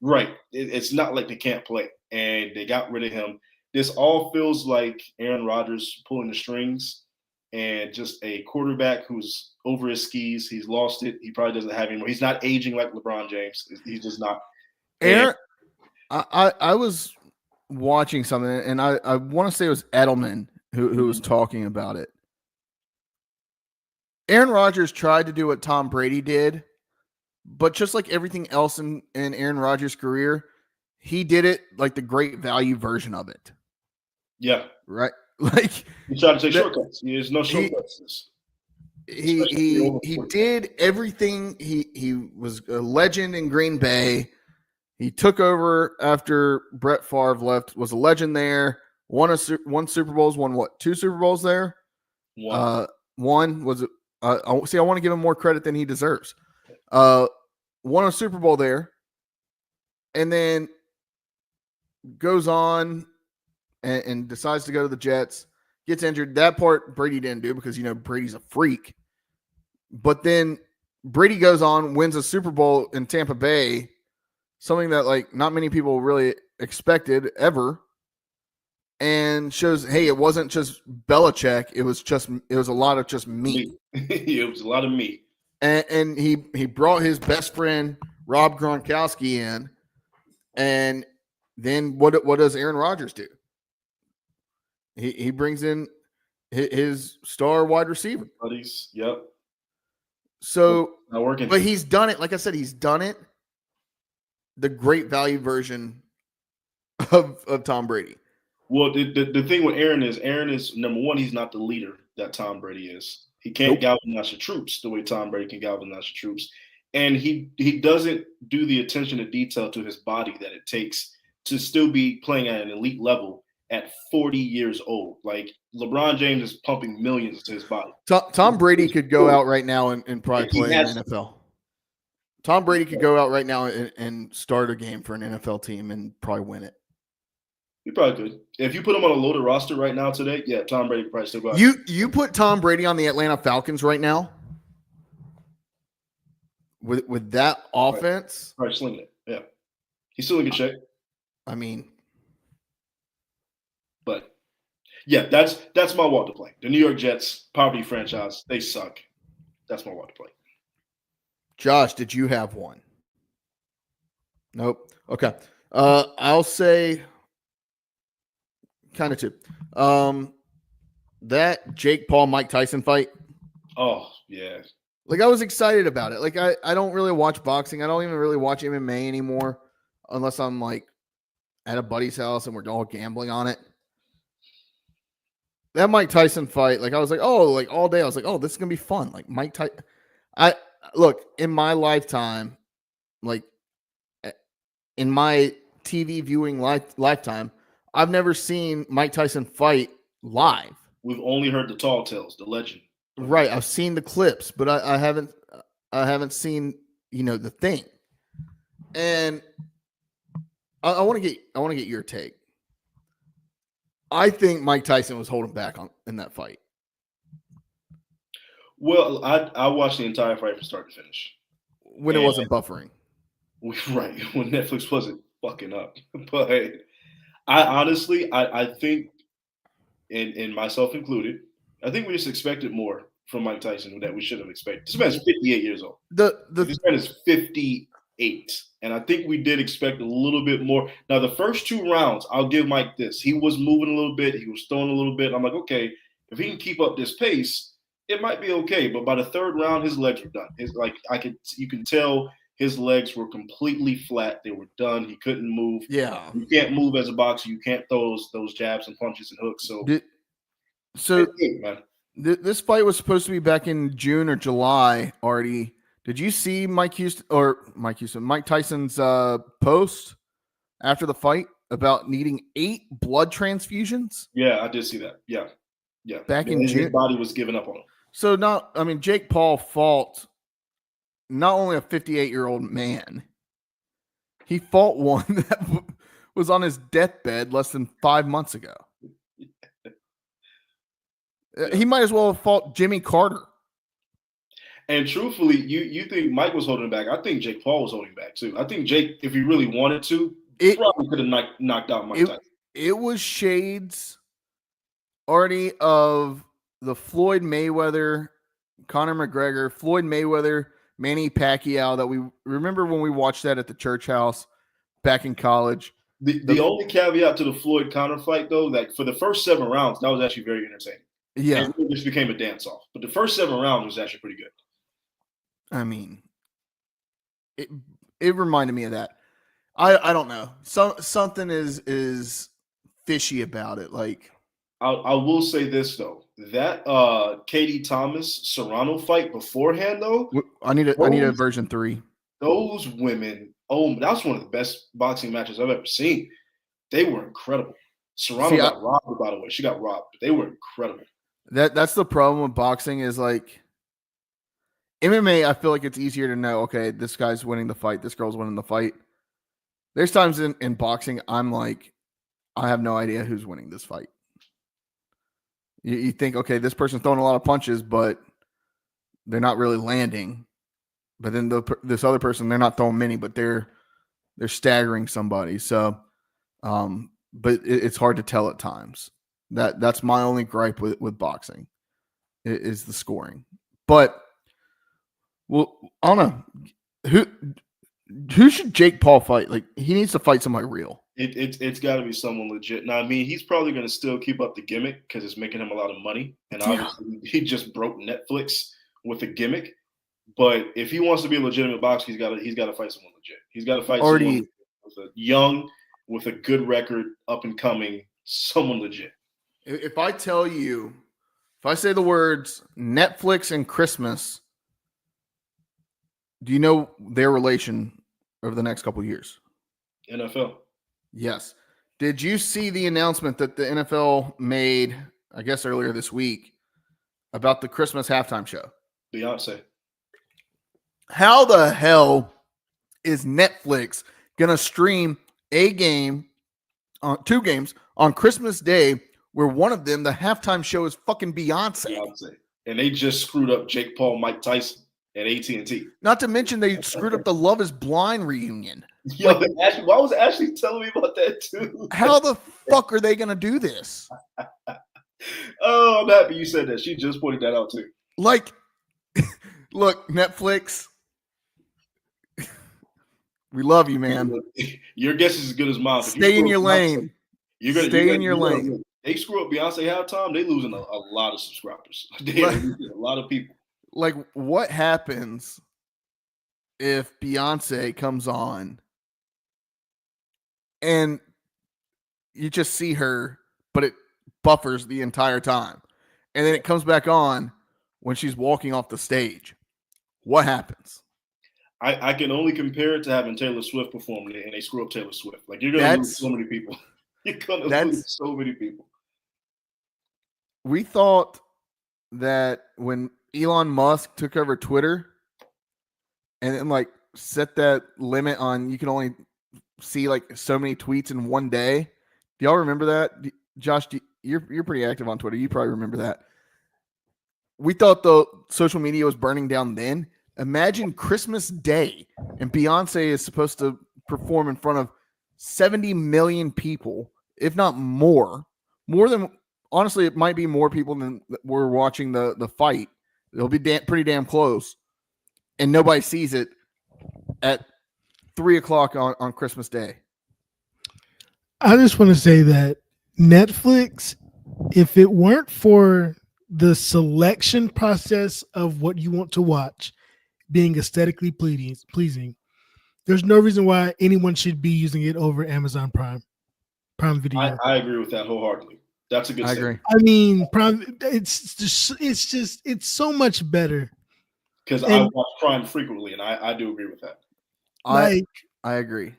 Speaker 2: Right. It's not like they can't play. And they got rid of him. This all feels like Aaron Rodgers pulling the strings and just a quarterback who's over his skis. He's lost it. He probably doesn't have anymore. He's not aging like LeBron James. He's just not.
Speaker 1: Aaron, I was watching something, and I want to say it was Edelman who was talking about it. Aaron Rodgers tried to do what Tom Brady did, but just like everything else in Aaron Rodgers' career, he did it like the great value version of it.
Speaker 2: Yeah.
Speaker 1: Right? Like
Speaker 2: he tried to take shortcuts. There's no shortcuts.
Speaker 1: He did everything. He was a legend in Green Bay. He took over after Brett Favre left, was a legend there. Won Super Bowls, won what? 2 Super Bowls there? One was I want to give him more credit than he deserves. Won a Super Bowl there, and then goes on and decides to go to the Jets, gets injured. That part Brady didn't do because, Brady's a freak. But then Brady goes on, wins a Super Bowl in Tampa Bay, something that like not many people really expected ever, and shows, hey, it wasn't just Belichick. It was a lot of just meat.
Speaker 2: It was a lot of meat.
Speaker 1: And he brought his best friend Rob Gronkowski in, and then what does Aaron Rodgers do? He brings in his star wide receiver.
Speaker 2: Buddies, yep.
Speaker 1: So,
Speaker 2: not working.
Speaker 1: But he's done it. Like I said, he's done it. The great value version of Tom Brady.
Speaker 2: Well, the thing with Aaron is number one, he's not the leader that Tom Brady is. He can't galvanize the troops the way Tom Brady can galvanize the troops. And he doesn't do the attention to detail to his body that it takes to still be playing at an elite level at 40 years old. Like LeBron James is pumping millions to his body.
Speaker 1: Tom Brady could go out right now and probably play in the NFL. Tom Brady could go out right now and start a game for an NFL team and probably win it.
Speaker 2: He probably could. If you put him on a loaded roster right now today, yeah, Tom Brady could probably still go out.
Speaker 1: You put Tom Brady on the Atlanta Falcons right now with that offense.
Speaker 2: Right, slinging it. Yeah. He's still in good shape.
Speaker 1: I mean,
Speaker 2: but yeah, that's my walk to play. The New York Jets, poverty franchise, they suck. That's my walk to play.
Speaker 1: Josh, did you have one? Nope. Okay. I'll say kind of two. That Jake Paul Mike Tyson fight.
Speaker 2: Oh, yeah.
Speaker 1: Like I was excited about it. Like I don't really watch boxing. I don't even really watch MMA anymore unless I'm like at a buddy's house and we're all gambling on it. That Mike Tyson fight, like I was like, oh, like all day I was like, oh, this is gonna be fun. Like Mike Tyson. Look, in my lifetime, like in my TV viewing lifetime, I've never seen Mike Tyson fight live.
Speaker 2: We've only heard the tall tales, the legend.
Speaker 1: Right. I've seen the clips, but I haven't seen, the thing. And I want to get your take. I think Mike Tyson was holding back in that fight.
Speaker 2: Well, I watched the entire fight from start to finish.
Speaker 1: When it wasn't buffering.
Speaker 2: Right. When Netflix wasn't fucking up. But I honestly think, and myself included, I think we just expected more from Mike Tyson that we should have expected. This man's 58 years old.
Speaker 1: This
Speaker 2: man is 58. And I think we did expect a little bit more. Now, the first 2 rounds, I'll give Mike this. He was moving a little bit. He was throwing a little bit. I'm like, okay, if he can keep up this pace, it might be okay. But by the 3rd round, his legs were done. You can tell his legs were completely flat. They were done. He couldn't move.
Speaker 1: Yeah.
Speaker 2: You can't move as a boxer. You can't throw those jabs and punches and hooks. So man.
Speaker 1: This fight was supposed to be back in June or July, Artie. Did you see Mike Tyson's post after the fight about needing 8 blood transfusions?
Speaker 2: Yeah, I did see that. Yeah.
Speaker 1: Back in June,
Speaker 2: his body was giving up on him.
Speaker 1: So Jake Paul fought not only a 58-year-old man, he fought one that was on his deathbed less than 5 months ago. He might as well have fought Jimmy Carter.
Speaker 2: And truthfully, you think Mike was holding back. I think Jake Paul was holding back too. I think Jake, if he really wanted to, probably could have knocked out Mike Tyson.
Speaker 1: It was shades already of the Floyd Mayweather, Conor McGregor, Floyd Mayweather, Manny Pacquiao that we remember when we watched that at the church house back in college.
Speaker 2: The only caveat to the Floyd Conor fight, though, that for the first 7 rounds, that was actually very entertaining.
Speaker 1: Yeah.
Speaker 2: And it just became a dance-off. But the first 7 rounds was actually pretty good.
Speaker 1: I mean, it reminded me of that. I don't know. Something is fishy about it. Like,
Speaker 2: I will say this though, that Katie Thomas Serrano fight beforehand though,
Speaker 1: I need a version 3.
Speaker 2: Those women, that was one of the best boxing matches I've ever seen. They were incredible. Serrano got robbed, by the way. She got robbed, but they were incredible.
Speaker 1: That's the problem with boxing is like MMA. I feel like it's easier to know. Okay, this guy's winning the fight. This girl's winning the fight. There's times in boxing I'm like, I have no idea who's winning this fight. You think, okay, this person's throwing a lot of punches, but they're not really landing. But then this other person, they're not throwing many, but they're staggering somebody. So, but it's hard to tell at times. That's my only gripe with boxing is the scoring. But well, I don't know who should Jake Paul fight? Like, he needs to fight somebody real.
Speaker 2: It's got to be someone legit. Now, I mean, he's probably going to still keep up the gimmick because it's making him a lot of money, and obviously he just broke Netflix with a gimmick. But if he wants to be a legitimate boxer, he's got to fight someone legit. He's got to fight someone with a good record, up and coming, someone legit.
Speaker 1: If I say the words Netflix and Christmas, do you know their relation over the next couple of years?
Speaker 2: NFL.
Speaker 1: Yes. Did you see the announcement that the NFL made, I guess earlier this week, about the Christmas halftime show?
Speaker 2: Beyonce.
Speaker 1: How the hell is Netflix going to stream two games on Christmas Day where one of them, the halftime show, is fucking Beyonce?
Speaker 2: And they just screwed up Jake Paul, Mike Tyson at AT&T.
Speaker 1: Not to mention they screwed up the Love is Blind reunion.
Speaker 2: Yo, why was Ashley telling me about that too?
Speaker 1: How the fuck are they going to do this?
Speaker 2: Oh, I'm happy you said that. She just pointed that out too.
Speaker 1: Like, look, Netflix, we love you, man.
Speaker 2: Your guess is as good as mine.
Speaker 1: Stay in your lane.
Speaker 2: Stay in your lane. They screw up Beyonce halftime, they losing a lot of subscribers. They losing a lot of people.
Speaker 1: Like, what happens if Beyonce comes on and you just see her, but it buffers the entire time, and then it comes back on when she's walking off the stage? What happens?
Speaker 2: I can only compare it to having Taylor Swift perform and they screw up Taylor Swift. Like, you're going to lose so many people. You're going to lose so many people.
Speaker 1: We thought that when Elon Musk took over Twitter and then like set that limit on, you can only see like so many tweets in one day. Do y'all remember that? Josh, you're pretty active on Twitter. You probably remember that. We thought the social media was burning down then. Imagine Christmas Day and Beyonce is supposed to perform in front of 70 million people, if not more than honestly, it might be more people than were watching the fight. It'll be pretty damn close, and nobody sees it at 3:00 on Christmas Day.
Speaker 3: I just want to say that Netflix, if it weren't for the selection process of what you want to watch being aesthetically pleasing, there's no reason why anyone should be using it over Amazon Prime Video.
Speaker 2: I agree with that wholeheartedly. That's a good
Speaker 1: I
Speaker 2: statement.
Speaker 1: agree.
Speaker 3: I mean, Prime. It's so much better.
Speaker 2: Because I watch Prime frequently, and I do agree with that.
Speaker 1: I agree.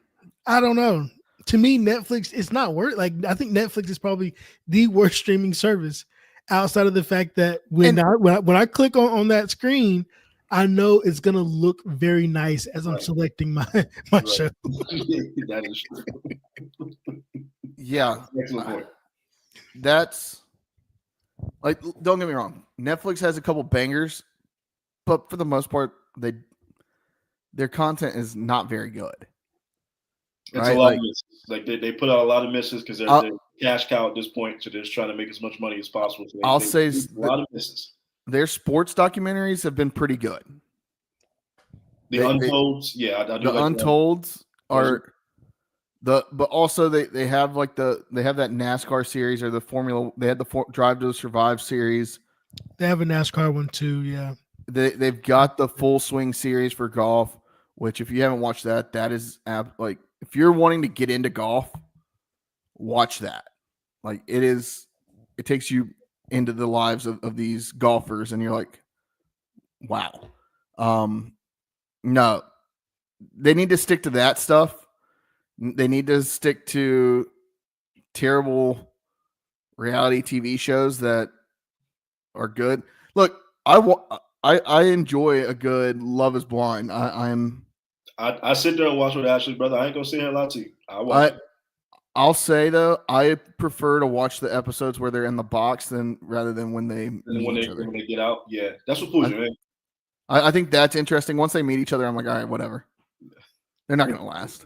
Speaker 3: I don't know. To me, Netflix, it's not worth. Like, I think Netflix is probably the worst streaming service outside of the fact that when I click on that screen, I know it's gonna look very nice as I'm selecting my show.
Speaker 2: That is true.
Speaker 1: Yeah.
Speaker 2: Excellent point.
Speaker 1: That's like, don't get me wrong. Netflix has a couple bangers, but for the most part, their content is not very good.
Speaker 2: It's a lot of misses. Like they put out a lot of misses because they're cash cow at this point, so they're just trying to make as much money as possible. So
Speaker 1: I'll say
Speaker 2: a lot of misses.
Speaker 1: Their sports documentaries have been pretty good.
Speaker 2: The Untolds, I do.
Speaker 1: The
Speaker 2: like
Speaker 1: Untolds are but also they have they have that NASCAR series or the Formula. They had the Drive to Survive series.
Speaker 3: They have a NASCAR one too. Yeah,
Speaker 1: they've got the Full Swing series for golf, which if you haven't watched that is like, if you're wanting to get into golf, watch that. Like, it takes you into the lives of these golfers, and you're like, wow. No, they need to stick to that stuff. They need to stick to terrible reality TV shows that are good. Look, I enjoy a good Love Is Blind.
Speaker 2: I sit there and watch with Ashley, brother. I ain't gonna sit here and lie to you. I watch it.
Speaker 1: I'll say though, I prefer to watch the episodes where they're in the box rather than when they
Speaker 2: when they get out. Yeah, that's what pulls you in.
Speaker 1: I think that's interesting. Once they meet each other, I'm like, all right, whatever. They're not gonna last.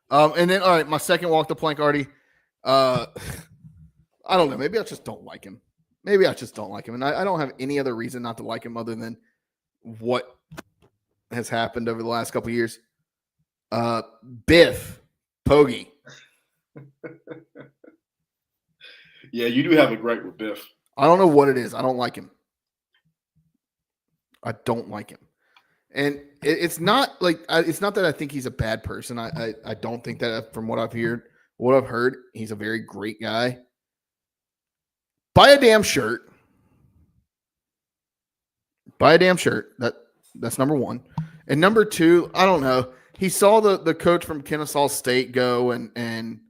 Speaker 1: And then, all right, my second walk the plank, Artie. I don't know. Maybe I just don't like him. And I don't have any other reason not to like him other than what has happened over the last couple of years. Biff Poggi.
Speaker 2: Yeah, you do have a gripe with Biff.
Speaker 1: I don't know what it is. I don't like him. And it's not like it's not that I think he's a bad person. I don't think that. From what I've heard, he's a very great guy. Buy a damn shirt. That's number one. And number two, I don't know. He saw the coach from Kennesaw State go and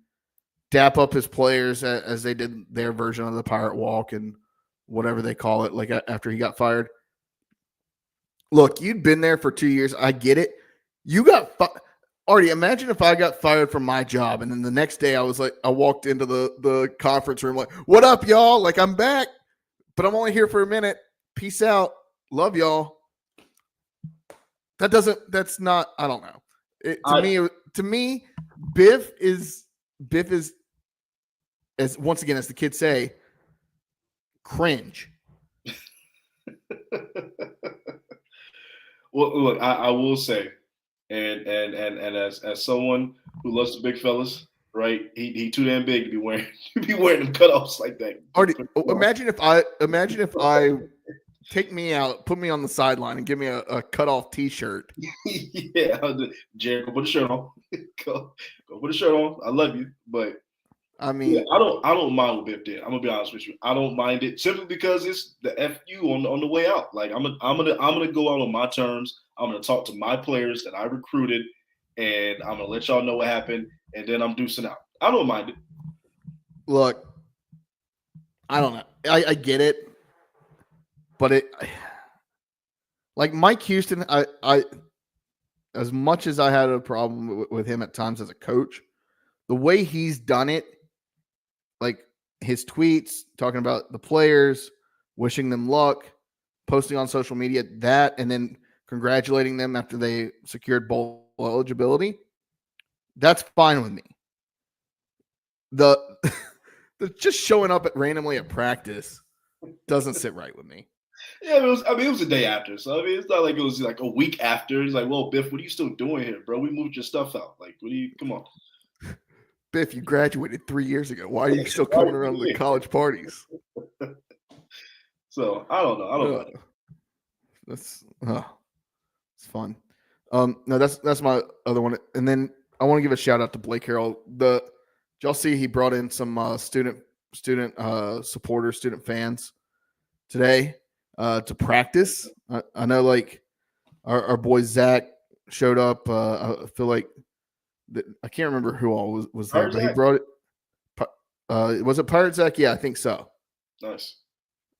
Speaker 1: dap up his players as they did their version of the Pirate Walk and whatever they call it, like after he got fired. Look, you'd been there for 2 years. I get it. You got Artie, imagine if I got fired from my job and then the next day I walked into the conference room like, what up, y'all? Like, I'm back, but I'm only here for a minute. Peace out. Love y'all. That's not, I don't know. To me, Biff is, as once again, as the kids say, cringe.
Speaker 2: Well, look, I will say, and as someone who loves the big fellas, right? He too damn big to be wearing them cutoffs like that.
Speaker 1: Already, imagine if I take me out, put me on the sideline, and give me a cutoff T-shirt.
Speaker 2: Yeah, Jared, go put a shirt on. go put a shirt on. I love you, but
Speaker 1: I mean,
Speaker 2: yeah, I don't mind what Biff did. I'm gonna be honest with you. I don't mind it simply because it's the FU on the way out. Like I'm gonna go out on my terms. I'm gonna talk to my players that I recruited, and I'm gonna let y'all know what happened, and then I'm deucing out. I don't mind it.
Speaker 1: Look, I don't know. I get it, but like Mike Houston, I as much as I had a problem with him at times as a coach, the way he's done it. Like his tweets talking about the players, wishing them luck, posting on social media and then congratulating them after they secured bowl eligibility. That's fine with me. The just showing up randomly at practice doesn't sit right with me.
Speaker 2: Yeah, it was a day after. So, it's not like it was like a week after. It's like, well, Biff, what are you still doing here, bro? We moved your stuff out. Like, come on.
Speaker 1: Biff, you graduated 3 years ago. Why are you still coming around to the college parties?
Speaker 2: So, I don't know.
Speaker 1: That's it's fun. No, that's my other one. And then I want to give a shout out to Blake Harrell. Did y'all see he brought in some student supporters, student fans today to practice? I know, like our boy Zach showed up. I feel like I can't remember who all was there, but he brought it. Was it Pirate Zach? Yeah, I think so.
Speaker 2: Nice.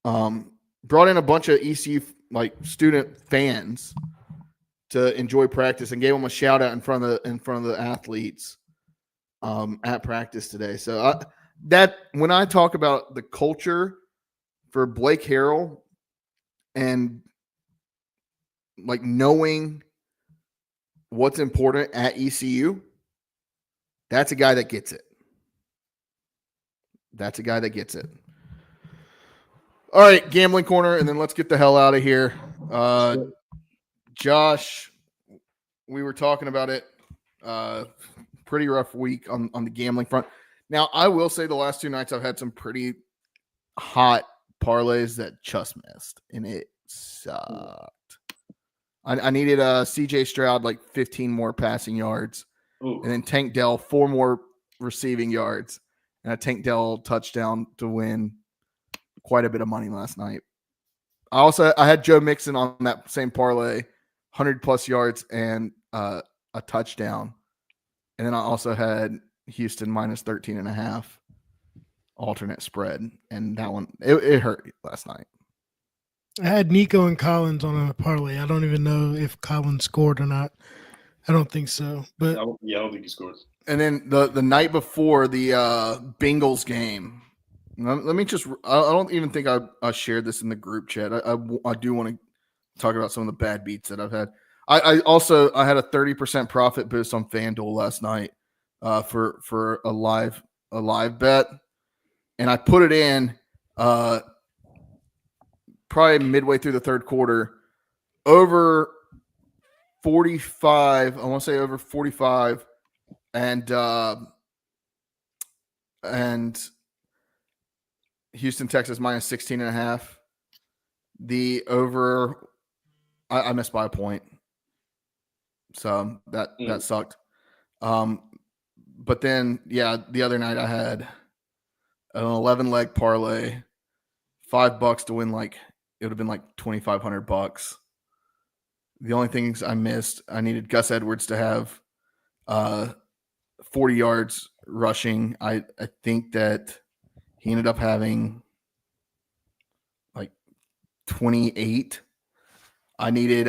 Speaker 1: Brought in a bunch of ECU like student fans to enjoy practice and gave them a shout out in front of the athletes at practice today. So that when I talk about the culture for Blake Harrell and like knowing what's important at ECU, that's a guy that gets it. That's a guy that gets it. All right, gambling corner, and then let's get the hell out of here. Josh, we were talking about it. Pretty rough week on the gambling front. Now, I will say the last 2 nights I've had some pretty hot parlays that just missed, and it sucked. I needed CJ Stroud like 15 more passing yards, and then Tank Dell 4 more receiving yards, and a Tank Dell touchdown to win quite a bit of money last night. I had Joe Mixon on that same parlay, 100+ yards and a touchdown. And then I also had Houston minus 13.5 alternate spread. And that one, it hurt last night.
Speaker 3: I had Nico and Collins on a parlay. I don't even know if Collins scored or not. I don't think so. But
Speaker 2: I don't think he scored.
Speaker 1: And then the night before the Bengals game, let me just – I don't even think I shared this in the group chat. I do want to talk about some of the bad beats that I've had. I had a 30% profit boost on FanDuel last night for a live bet, and I put it in probably midway through the third quarter over 45. I want to say over 45, and Houston, Texas minus 16.5. The over, I missed by a point. So that sucked. But then, the other night I had an 11-leg parlay, $5 to win it would have been like $2,500. The only things I missed, I needed Gus Edwards to have 40 yards rushing. I think that he ended up having like 28. I needed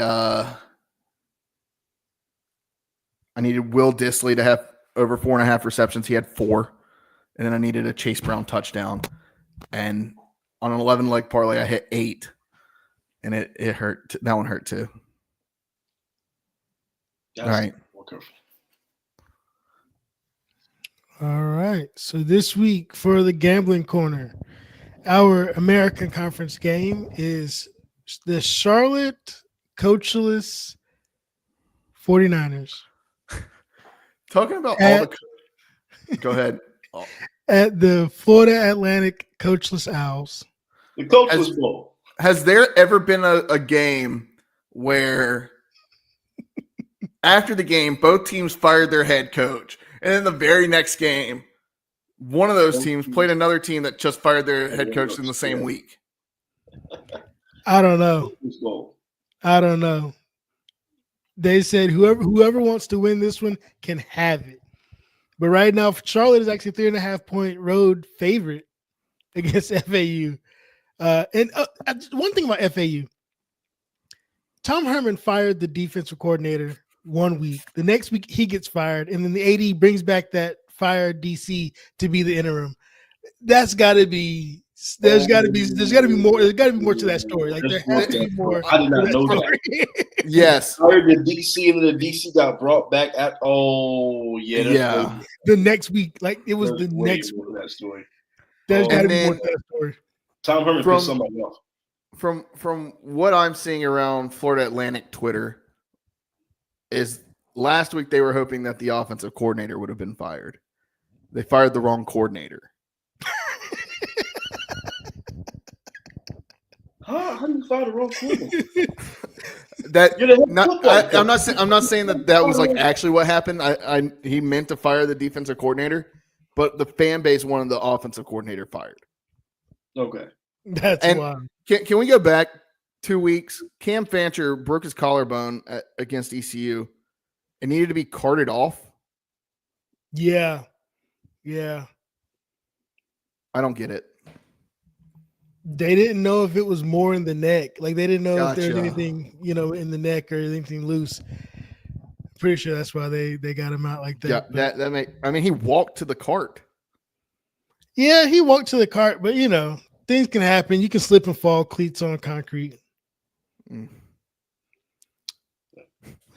Speaker 1: Will Dissly to have over 4.5 receptions. He had 4. And then I needed a Chase Brown touchdown. And on an 11-leg parlay, I hit 8. And it hurt. That one hurt too. All right.
Speaker 3: All right. So this week for the gambling corner, our American Conference game is the Charlotte coachless 49ers.
Speaker 1: Talking about all the – go ahead.
Speaker 3: At the Florida Atlantic coachless Owls.
Speaker 2: The coachless bowl.
Speaker 1: Has there ever been a game where after the game, both teams fired their head coach, and then the very next game, one of those teams played another team that just fired their head coach in the same week?
Speaker 3: I don't know. They said whoever wants to win this one can have it. But right now, Charlotte is actually 3.5-point road favorite against FAU. And one thing about FAU, Tom Herman fired the defensive coordinator 1 week. The next week he gets fired, and then the AD brings back that fired DC to be the interim. That's got to be. There's got to be more. There's got to be more to that story. Like there has to be more.
Speaker 2: I did not know that.
Speaker 1: Yes,
Speaker 2: I heard the DC, and then the DC got brought back at. Oh yeah,
Speaker 3: The next week, like it was the next
Speaker 2: that story.
Speaker 3: There's
Speaker 2: Oh,
Speaker 3: got to
Speaker 1: And
Speaker 3: be more
Speaker 1: then
Speaker 3: to that story.
Speaker 2: Tom Herman
Speaker 1: From-
Speaker 2: pissed somebody off.
Speaker 1: From what I'm seeing around Florida Atlantic Twitter is last week they were hoping that the offensive coordinator would have been fired. They fired the wrong coordinator.
Speaker 2: How do you find the wrong coordinator?
Speaker 1: That
Speaker 2: You're the head
Speaker 1: not,
Speaker 2: football coach.
Speaker 1: I'm not saying that was like actually what happened. He meant to fire the defensive coordinator, but the fan base wanted the offensive coordinator fired.
Speaker 2: Okay.
Speaker 3: That's
Speaker 1: And
Speaker 3: wild.
Speaker 1: Can we go back 2 weeks? Cam Fancher broke his collarbone against ECU and needed to be carted off.
Speaker 3: Yeah. Yeah.
Speaker 1: I don't get it.
Speaker 3: They didn't know if it was more in the neck. Like they didn't know if there was
Speaker 1: Gotcha.
Speaker 3: anything, in the neck or anything loose. Pretty sure that's why they got him out like that.
Speaker 1: Yeah,
Speaker 3: But-
Speaker 1: that make. I mean, he walked to the cart.
Speaker 3: yeah, he walked to the cart, but things can happen. You can slip and fall, cleats on concrete.
Speaker 1: Mm.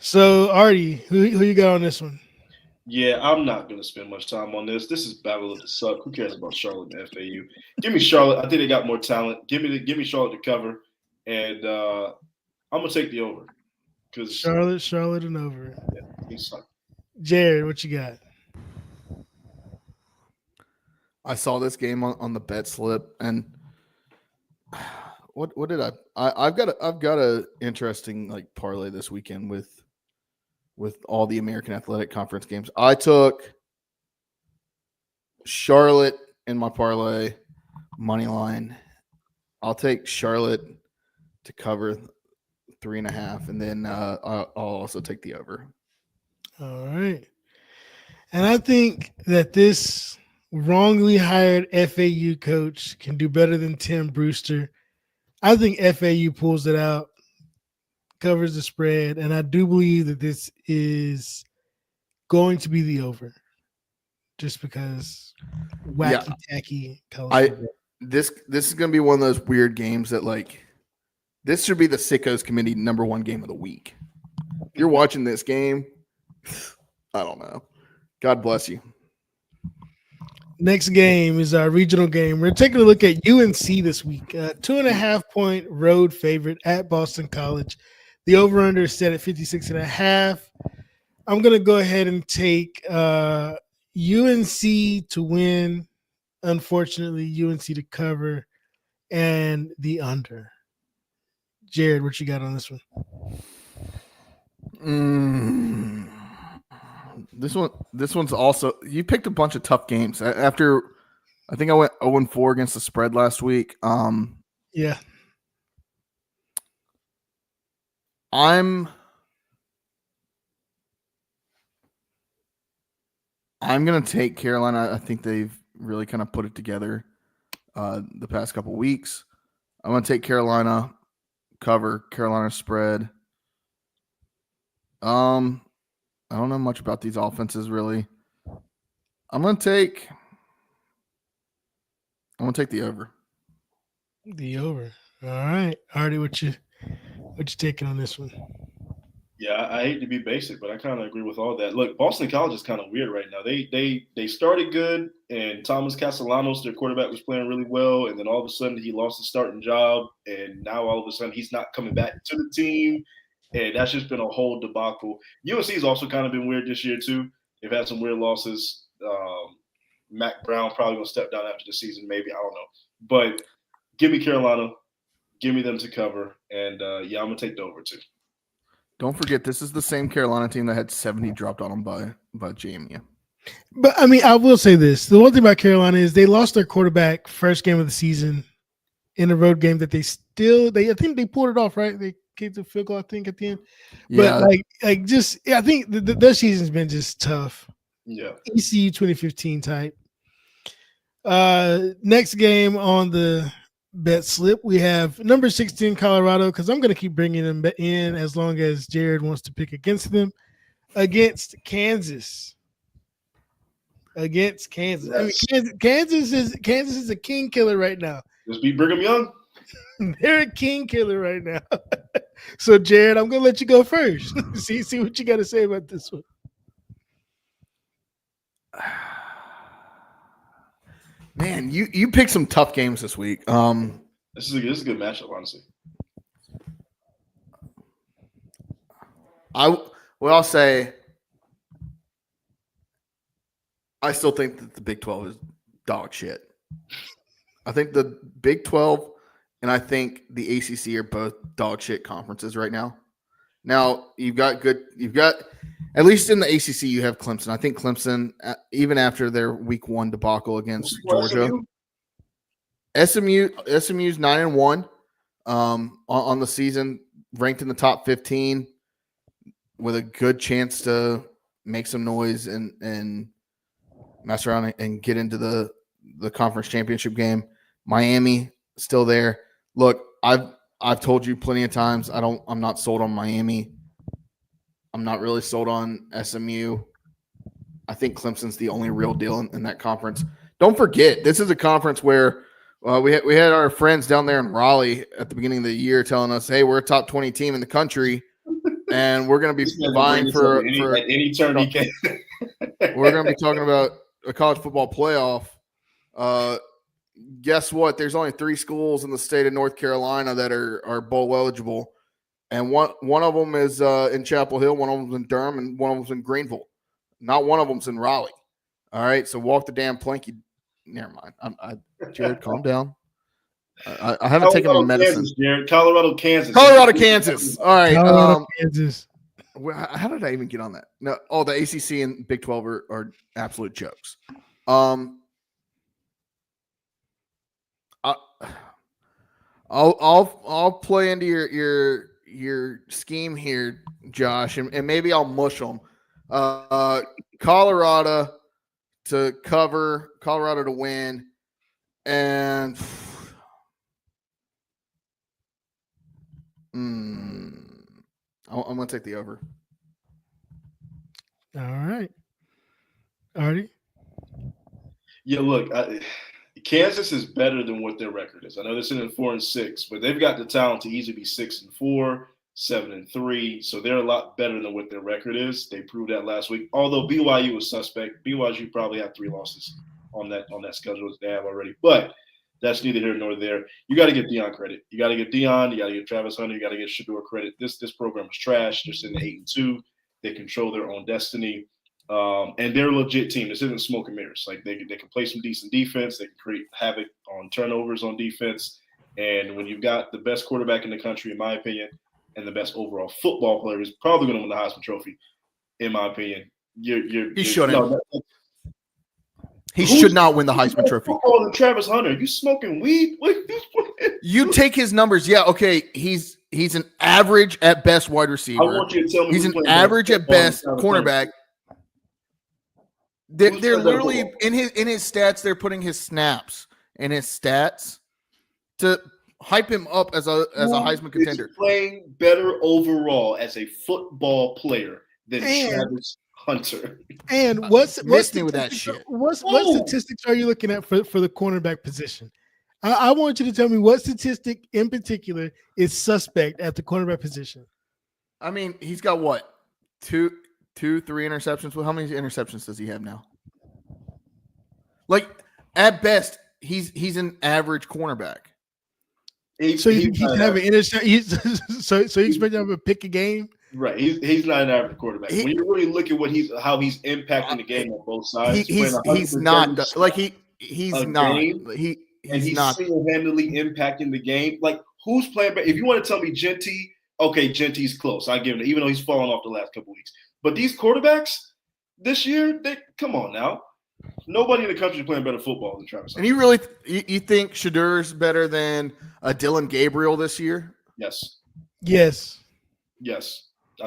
Speaker 3: So Artie, who you got on this one?
Speaker 2: Yeah, I'm not going to spend much time on this. This is Battle of the Suck. Who cares about Charlotte and FAU? Give me Charlotte. I think they got more talent. Give me Charlotte to cover, and I'm going to take the over because
Speaker 3: Charlotte and over.
Speaker 2: he suck.
Speaker 3: Jared, what you got?
Speaker 1: I saw this game on the bet slip, and what did I've got a interesting like parlay this weekend with all the American Athletic Conference games. I took Charlotte in my parlay money line. I'll take Charlotte to cover 3.5, and then I'll also take the over.
Speaker 3: All right. And I think that this wrongly hired FAU coach can do better than Tim Brewster. I think FAU pulls it out, covers the spread, and I do believe that this is going to be the over just because wacky tacky college football.
Speaker 1: This is going to be one of those weird games that like this should be the Sickos Committee #1 game of the week. If you're watching this game, I don't know. God bless you.
Speaker 3: Next game is our regional game. We're taking a look at UNC this week. 2.5-point road favorite at Boston College. The over-under is set at 56.5. I'm going to go ahead and take UNC to win. Unfortunately, UNC to cover and the under. Jared, what you got on this one?
Speaker 1: This one's also you picked a bunch of tough games. After I think I went 0-4 against the spread last week.
Speaker 3: Yeah.
Speaker 1: I'm gonna take Carolina. I think they've really kind of put it together the past couple weeks. I'm gonna take Carolina, cover Carolina spread. I don't know much about these offenses really. I'm gonna take the over.
Speaker 3: The over. All right. Artie, what you taking on this one?
Speaker 2: Yeah, I hate to be basic, but I kind of agree with all that. Look, Boston College is kind of weird right now. They started good, and Thomas Castellanos, their quarterback, was playing really well, and then all of a sudden he lost his starting job, and now all of a sudden he's not coming back to the team, and that's just been a whole debacle. UNC's also kind of been weird this year too. They've had some weird losses. Mac Brown probably gonna step down after the season, maybe, I don't know. But give me Carolina, give me them to cover, and yeah, I'm gonna take the over too.
Speaker 1: Don't forget, this is the same Carolina team that had 70 dropped on them by JMU.
Speaker 3: But I mean, I will say this: the one thing about Carolina is they lost their quarterback first game of the season in a road game that I think they pulled it off, right? They kicked the field goal, I think, at the end.
Speaker 1: Yeah,
Speaker 3: But I think their season's been just tough.
Speaker 2: Yeah.
Speaker 3: ECU 2015 type. Next game on the bet slip, we have number 16 Colorado, because I'm going to keep bringing them in as long as Jared wants to pick against them. Against Kansas. Against Kansas.
Speaker 2: Yes.
Speaker 3: I mean, Kansas is a king killer right now.
Speaker 2: Just beat Brigham Young.
Speaker 3: They're a king killer right now. So, Jared, I'm going to let you go first. see what you got to say about this one.
Speaker 1: Man, you picked some tough games this week.
Speaker 2: This is a good matchup, honestly.
Speaker 1: I'll say I still think that the Big 12 is dog shit. I think the Big 12 and I think the ACC are both dog shit conferences right now. Now, you've got at least in the ACC, you have Clemson. I think Clemson, even after their week 1 debacle against Georgia, SMU's 9-1 on the season, ranked in the top 15 with a good chance to make some noise and mess around and get into the conference championship game. Miami still there. Look, I've told you plenty of times I'm not sold on Miami. I'm not really sold on SMU. I think Clemson's the only real deal in that conference. Don't forget, this is a conference where we had our friends down there in Raleigh at the beginning of the year telling us, "Hey, we're a top 20 team in the country, and we're going to be vying for
Speaker 2: any turn he can."
Speaker 1: We're going to be talking about a college football playoff. Guess what? There's only 3 schools in the state of North Carolina that are bowl eligible, and one of them is in Chapel Hill, one of them's in Durham, and one of them's in Greenville. Not one of them's in Raleigh. All right, so walk the damn plank. Never mind. Jared, calm down. I haven't taken my medicine.
Speaker 2: Kansas, Jared. Colorado, Kansas.
Speaker 1: All right.
Speaker 3: Colorado, Kansas.
Speaker 1: How did I even get on that? No. Oh, the ACC and Big 12 are absolute jokes. I'll play into your scheme here, Josh, and maybe I'll mush them. Colorado to cover, Colorado to win, and I'm going to take the over.
Speaker 3: All right. Artie?
Speaker 2: Yeah, look, Kansas is better than what their record is. I know they're sitting at 4-6, but they've got the talent to easily be 6-4, 7-3. So they're a lot better than what their record is. They proved that last week. Although BYU was suspect, BYU probably have 3 losses on that schedule that they have already. But that's neither here nor there. You got to give Deion credit. You got to give Deion. You got to give Travis Hunter. You got to give Shador credit. This program is trash. They're sitting at 8-2. They control their own destiny. And they're a legit team. This isn't smoke and mirrors. Like they can play some decent defense. They can create havoc on turnovers on defense. And when you've got the best quarterback in the country, in my opinion, and the best overall football player, is probably going to win the Heisman Trophy, in my opinion.
Speaker 1: He shouldn't. He should not win the Heisman Trophy.
Speaker 2: Oh, Travis Hunter, you smoking weed?
Speaker 1: You take his numbers. Yeah, okay. He's an average at best wide receiver.
Speaker 2: I want you to tell me
Speaker 1: he's an average at best cornerback. They're literally in his stats. They're putting his snaps in his stats to hype him up as a Heisman contender.
Speaker 2: He's playing better overall as a football player than Travis Hunter.
Speaker 3: And what's
Speaker 1: me with that shit?
Speaker 3: What statistics are you looking at for the cornerback position? I want you to tell me what statistic in particular is suspect at the cornerback position.
Speaker 1: I mean, he's got what? 3 interceptions. Well, how many interceptions does he have now? Like at best, he's an average cornerback.
Speaker 3: So he's having interception. So you expect him to pick a game?
Speaker 2: Right. He's not an average quarterback. When you really look at how he's impacting the game on both sides,
Speaker 1: he's not like he's not. He's not
Speaker 2: single-handedly impacting the game. Like who's playing? If you want to tell me Genty, okay, Genty's close. I give him, even though he's fallen off the last couple weeks. But these quarterbacks this year, come on now. Nobody in the country is playing better football than Travis Hunter.
Speaker 1: And you really you think Shadur's better than Dylan Gabriel this year?
Speaker 2: Yes.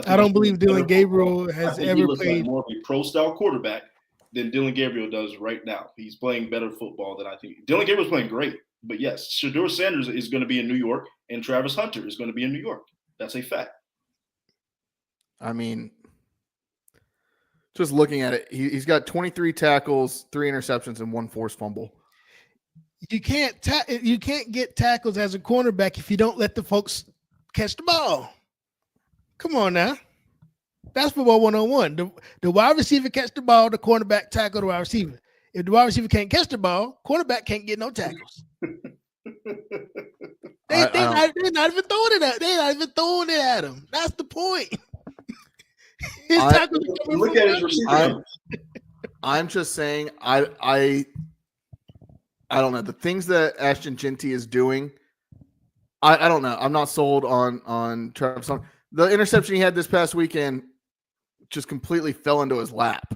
Speaker 3: I don't believe Dylan Gabriel has ever played
Speaker 2: like more of a pro-style quarterback than Dylan Gabriel does right now. He's playing better football than I think. Dylan Gabriel's playing great. But yes, Shador Sanders is going to be in New York, and Travis Hunter is going to be in New York. That's a fact.
Speaker 1: I mean, just looking at it, he's got 23 tackles, 3 interceptions, and 1 forced fumble.
Speaker 3: You can't get tackles as a cornerback if you don't let the folks catch the ball. Come on now. That's football 101. The wide receiver catch the ball, the cornerback tackle the wide receiver. If the wide receiver can't catch the ball, quarterback can't get no tackles. They're not even throwing it at. They're not even throwing it at him. That's the point.
Speaker 2: Look at his receiver.
Speaker 1: I'm just saying. I don't know the things that Ashton Genty is doing. I don't know. I'm not sold on Travis Hunter. The interception he had this past weekend just completely fell into his lap.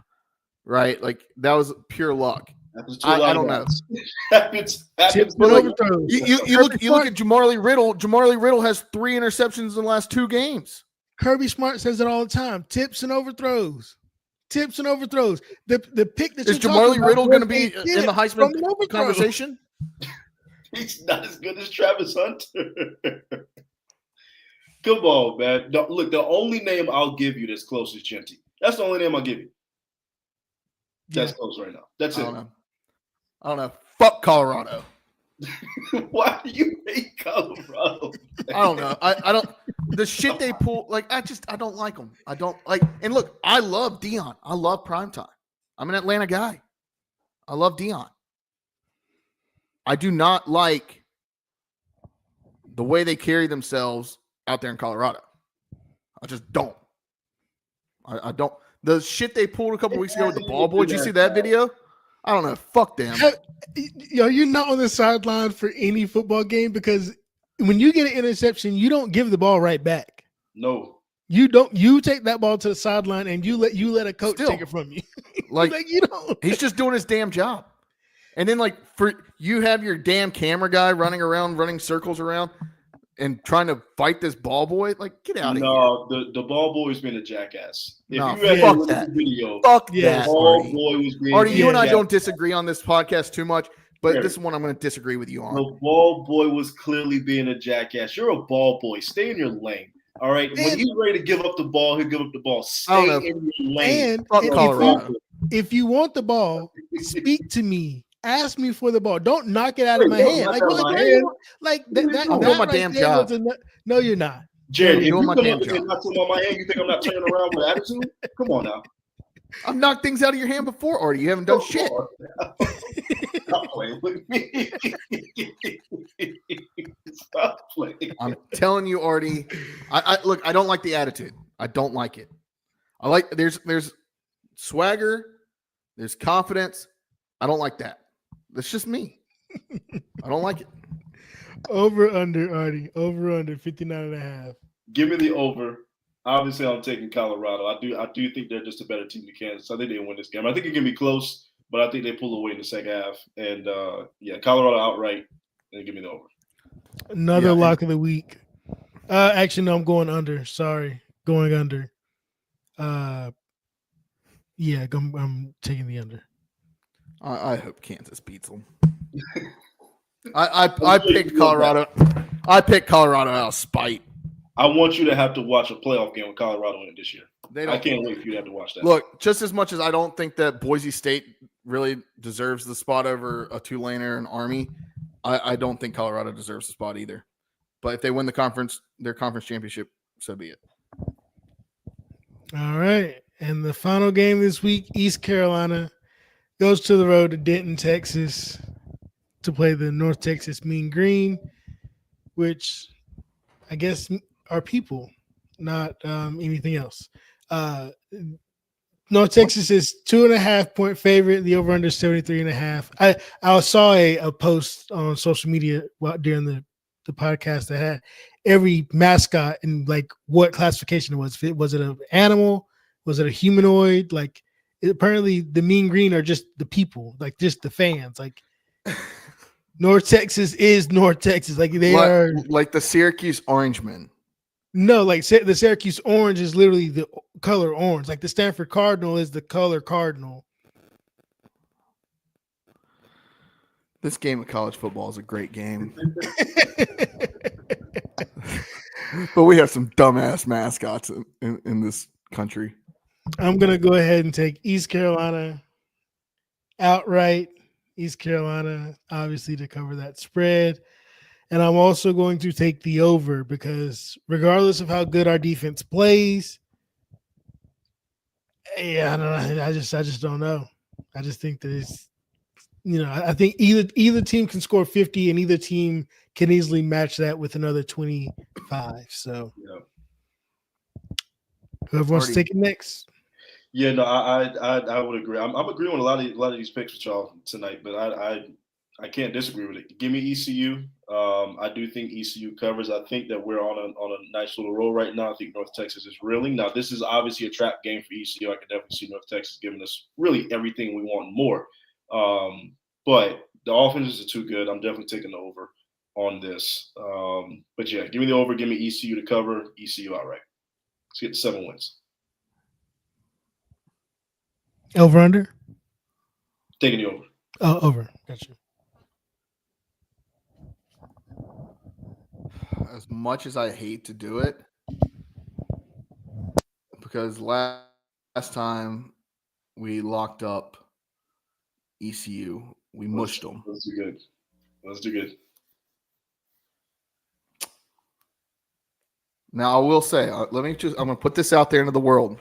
Speaker 1: Right, like that was pure luck. I don't know.
Speaker 2: happens.
Speaker 1: You look at Jamarly Riddle. Jamarly Riddle has 3 interceptions in the last 2 games.
Speaker 3: Kirby Smart says it all the time. Tips and overthrows. The pick that
Speaker 1: is Jamarly Riddle going to be in the Heisman conversation?
Speaker 2: He's not as good as Travis Hunter. Come on, man. Look, the only name I'll give you that's close is Genty. That's the only name I'll give you. That's close right now. That's it.
Speaker 1: I don't know. Fuck Colorado.
Speaker 2: Why do you hate Colorado?
Speaker 1: I don't know. I don't. The shit they pull, like I don't like them. I don't like. And look, I love Dion. I love primetime. I'm an Atlanta guy. I love Dion. I do not like the way they carry themselves out there in Colorado. I just don't. I don't. The shit they pulled a couple weeks ago with the ball boy. Did you see that video? I don't know. Fuck them.
Speaker 3: You're not on the sideline for any football game because when you get an interception, you don't give the ball right back.
Speaker 2: No.
Speaker 3: You don't. You take that ball to the sideline and you let a coach take it from you.
Speaker 1: Like
Speaker 3: you don't.
Speaker 1: He's just doing his damn job. And then you have your damn camera guy running circles around and trying to fight this ball boy. Like, get out of here.
Speaker 2: No, the ball boy's been a jackass.
Speaker 1: Fuck that. Fuck that.
Speaker 2: The ball boy was being
Speaker 1: Artie, you and I don't disagree on this podcast too much, but this is one I'm going to disagree with you on.
Speaker 2: The ball boy was clearly being a jackass. You're a ball boy. Stay in your lane. All right. When he's ready to give up the ball, he'll give up the ball. Stay in your lane.
Speaker 3: And if you want the ball, speak to me. Ask me for the ball. Don't knock it out of my hand.
Speaker 2: I'm
Speaker 1: doing my damn job.
Speaker 3: No, you're not.
Speaker 2: Jared, if you come up and knock something on my hand, you think I'm not turning around with attitude? Come on now.
Speaker 1: I've knocked things out of your hand before, Artie. You haven't done shit.
Speaker 2: Stop playing with me. Stop playing.
Speaker 1: I'm telling you, Artie. Look, I don't like the attitude. I don't like it. I like there's swagger, there's confidence. I don't like that. That's just me. I don't like it.
Speaker 3: Over under, Artie. Over under 59.5.
Speaker 2: Give me the over. Obviously, I'm taking Colorado. I do think they're just a better team than Kansas. I think they win this game. I think it can be close, but I think they pull away in the second half. And Colorado outright. And give me the over.
Speaker 3: Another lock of the week. Actually, no, I'm going under. Sorry, going under. I'm taking the under.
Speaker 1: I hope Kansas beats them. I picked Colorado. I picked Colorado out of spite.
Speaker 2: I want you to have to watch a playoff game with Colorado in it this year. I can't wait for you to have to watch that.
Speaker 1: Look, just as much as I don't think that Boise State really deserves the spot over a Tulane or an Army, I don't think Colorado deserves the spot either. But if they win their conference championship, so be it.
Speaker 3: All right. And the final game this week, East Carolina goes to the road to Denton, Texas to play the North Texas Mean Green, which I guess are people, not anything else. North Texas is 2.5 point favorite. The over under 73.5. I saw a post on social media during the podcast that had every mascot and like what classification it was. Was it an animal? Was it a humanoid? Like apparently the Mean Green are just the people, like just the fans. Like North Texas is North Texas. Like they are
Speaker 1: like the Syracuse Orangemen.
Speaker 3: No, like the Syracuse Orange is literally the color orange. Like the Stanford Cardinal is the color cardinal.
Speaker 1: This game of college football is a great game. But we have some dumbass mascots in this country.
Speaker 3: I'm going to go ahead and take East Carolina outright. East Carolina, obviously, to cover that spread. And I'm also going to take the over because regardless of how good our defense plays, I don't know. I just don't know. I just think that I think either team can score 50, and either team can easily match that with another 25. So
Speaker 2: Yeah.
Speaker 3: whoever wants to take it next.
Speaker 2: Yeah, no, I would agree. I'm agreeing with a lot of these picks with y'all tonight, but I can't disagree with it. Give me ECU. I do think ECU covers. I think that we're on a nice little roll right now. I think North Texas is reeling. Now, this is obviously a trap game for ECU. I could definitely see North Texas giving us really everything we want and more. But the offenses are too good. I'm definitely taking the over on this. But yeah, give me the over. Give me ECU to cover. ECU outright. Let's get to 7 wins.
Speaker 3: Over under?
Speaker 2: Taking the over.
Speaker 3: Oh, over. Gotcha.
Speaker 1: As much as I hate to do it, because last time we locked up ECU, we mushed them.
Speaker 2: Let's do good. Let's do good.
Speaker 1: Now I will say, I'm going to put this out there into the world.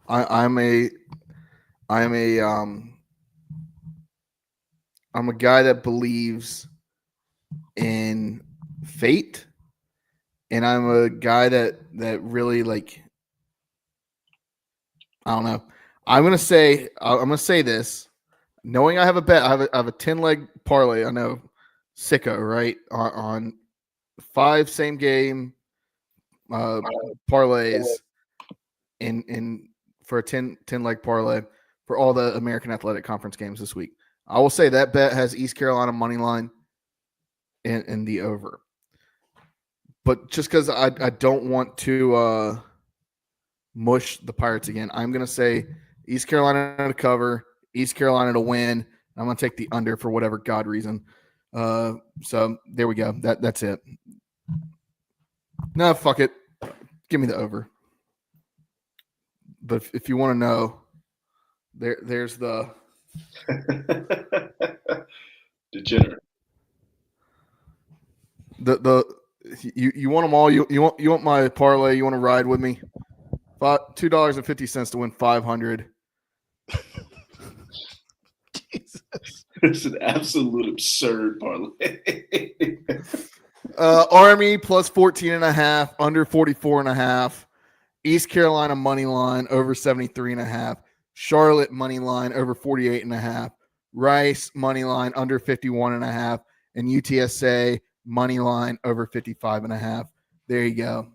Speaker 1: I'm a guy that believes in fate, and I'm a guy that really, like, I don't know. I'm gonna say this, knowing I have a bet. I have a 10-leg parlay. I know, sicko, right, on 5 same game parlays in for a 10-leg parlay for all the American Athletic Conference games this week. I will say that bet has East Carolina money line in the over. But just because I don't want to mush the Pirates again, I'm going to say East Carolina to cover, East Carolina to win. I'm going to take the under for whatever God reason. So there we go. That's it. No, fuck it. Give me the over. But if you want to know, there's the
Speaker 2: degenerate.
Speaker 1: You want them all. You want my parlay. You want to ride with me? $2.50 to win 500.
Speaker 3: Jesus.
Speaker 2: It's an absolute absurd parlay.
Speaker 1: Army plus 14.5, under 44.5. East Carolina money line over 73.5. Charlotte money line over 48.5. Rice money line under 51.5, and UTSA money line over 55.5. There you go.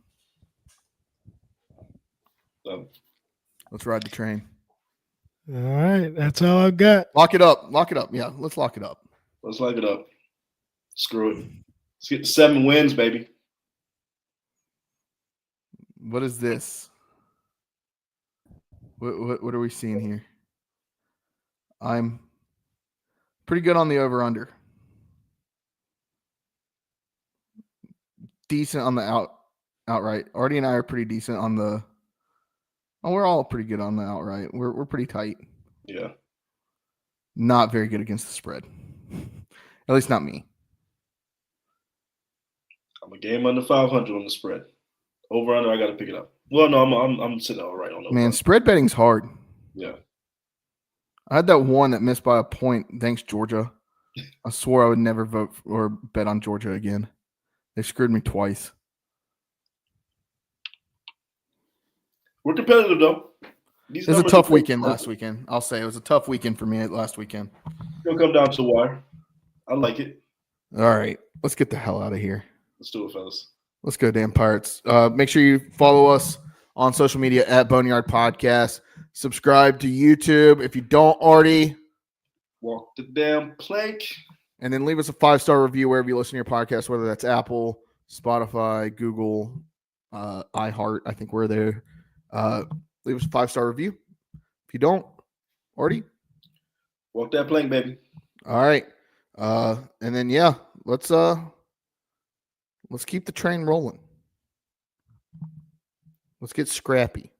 Speaker 1: Let's ride the train.
Speaker 3: All right, that's all I've got.
Speaker 1: Lock it up. Yeah, let's lock it up.
Speaker 2: Let's lock it up. Screw it. Let's get to 7 wins, baby.
Speaker 1: What is this? What are we seeing here? I'm pretty good on the over-under. Decent on the outright. Artie and I are pretty decent on the. Oh, we're all pretty good on the outright. We're pretty tight.
Speaker 2: Yeah.
Speaker 1: Not very good against the spread. At least not me.
Speaker 2: I'm a game under 500 on the spread. Over under, I got to pick it up. Well, no, I'm sitting all right on over.
Speaker 1: Man, spread betting's hard.
Speaker 2: Yeah.
Speaker 1: I had that one that missed by a point. Thanks, Georgia. I swore I would never vote or bet on Georgia again. They screwed me twice.
Speaker 2: We're competitive, though.
Speaker 1: It was a tough weekend last weekend. I'll say it was a tough weekend for me last weekend.
Speaker 2: It'll come down to the wire. I like it.
Speaker 1: All right. Let's get the hell out of here.
Speaker 2: Let's do it, fellas.
Speaker 1: Let's go, damn Pirates. Make sure you follow us on social media at Boneyard Podcast. Subscribe to YouTube if you don't already.
Speaker 2: Walk the damn plank.
Speaker 1: And then leave us a 5-star review wherever you listen to your podcast, whether that's Apple, Spotify, Google, iHeart. I think we're there. Leave us a 5-star review. If you don't already,
Speaker 2: walk that plank, baby.
Speaker 1: All right. And then let's keep the train rolling. Let's get scrappy.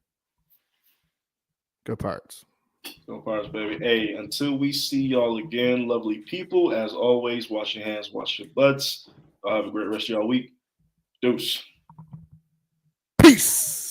Speaker 1: Go Pirates.
Speaker 2: Go Pirates, baby. Hey, until we see y'all again, lovely people, as always, wash your hands, wash your butts. Have a great rest of y'all week. Deuce.
Speaker 1: Peace.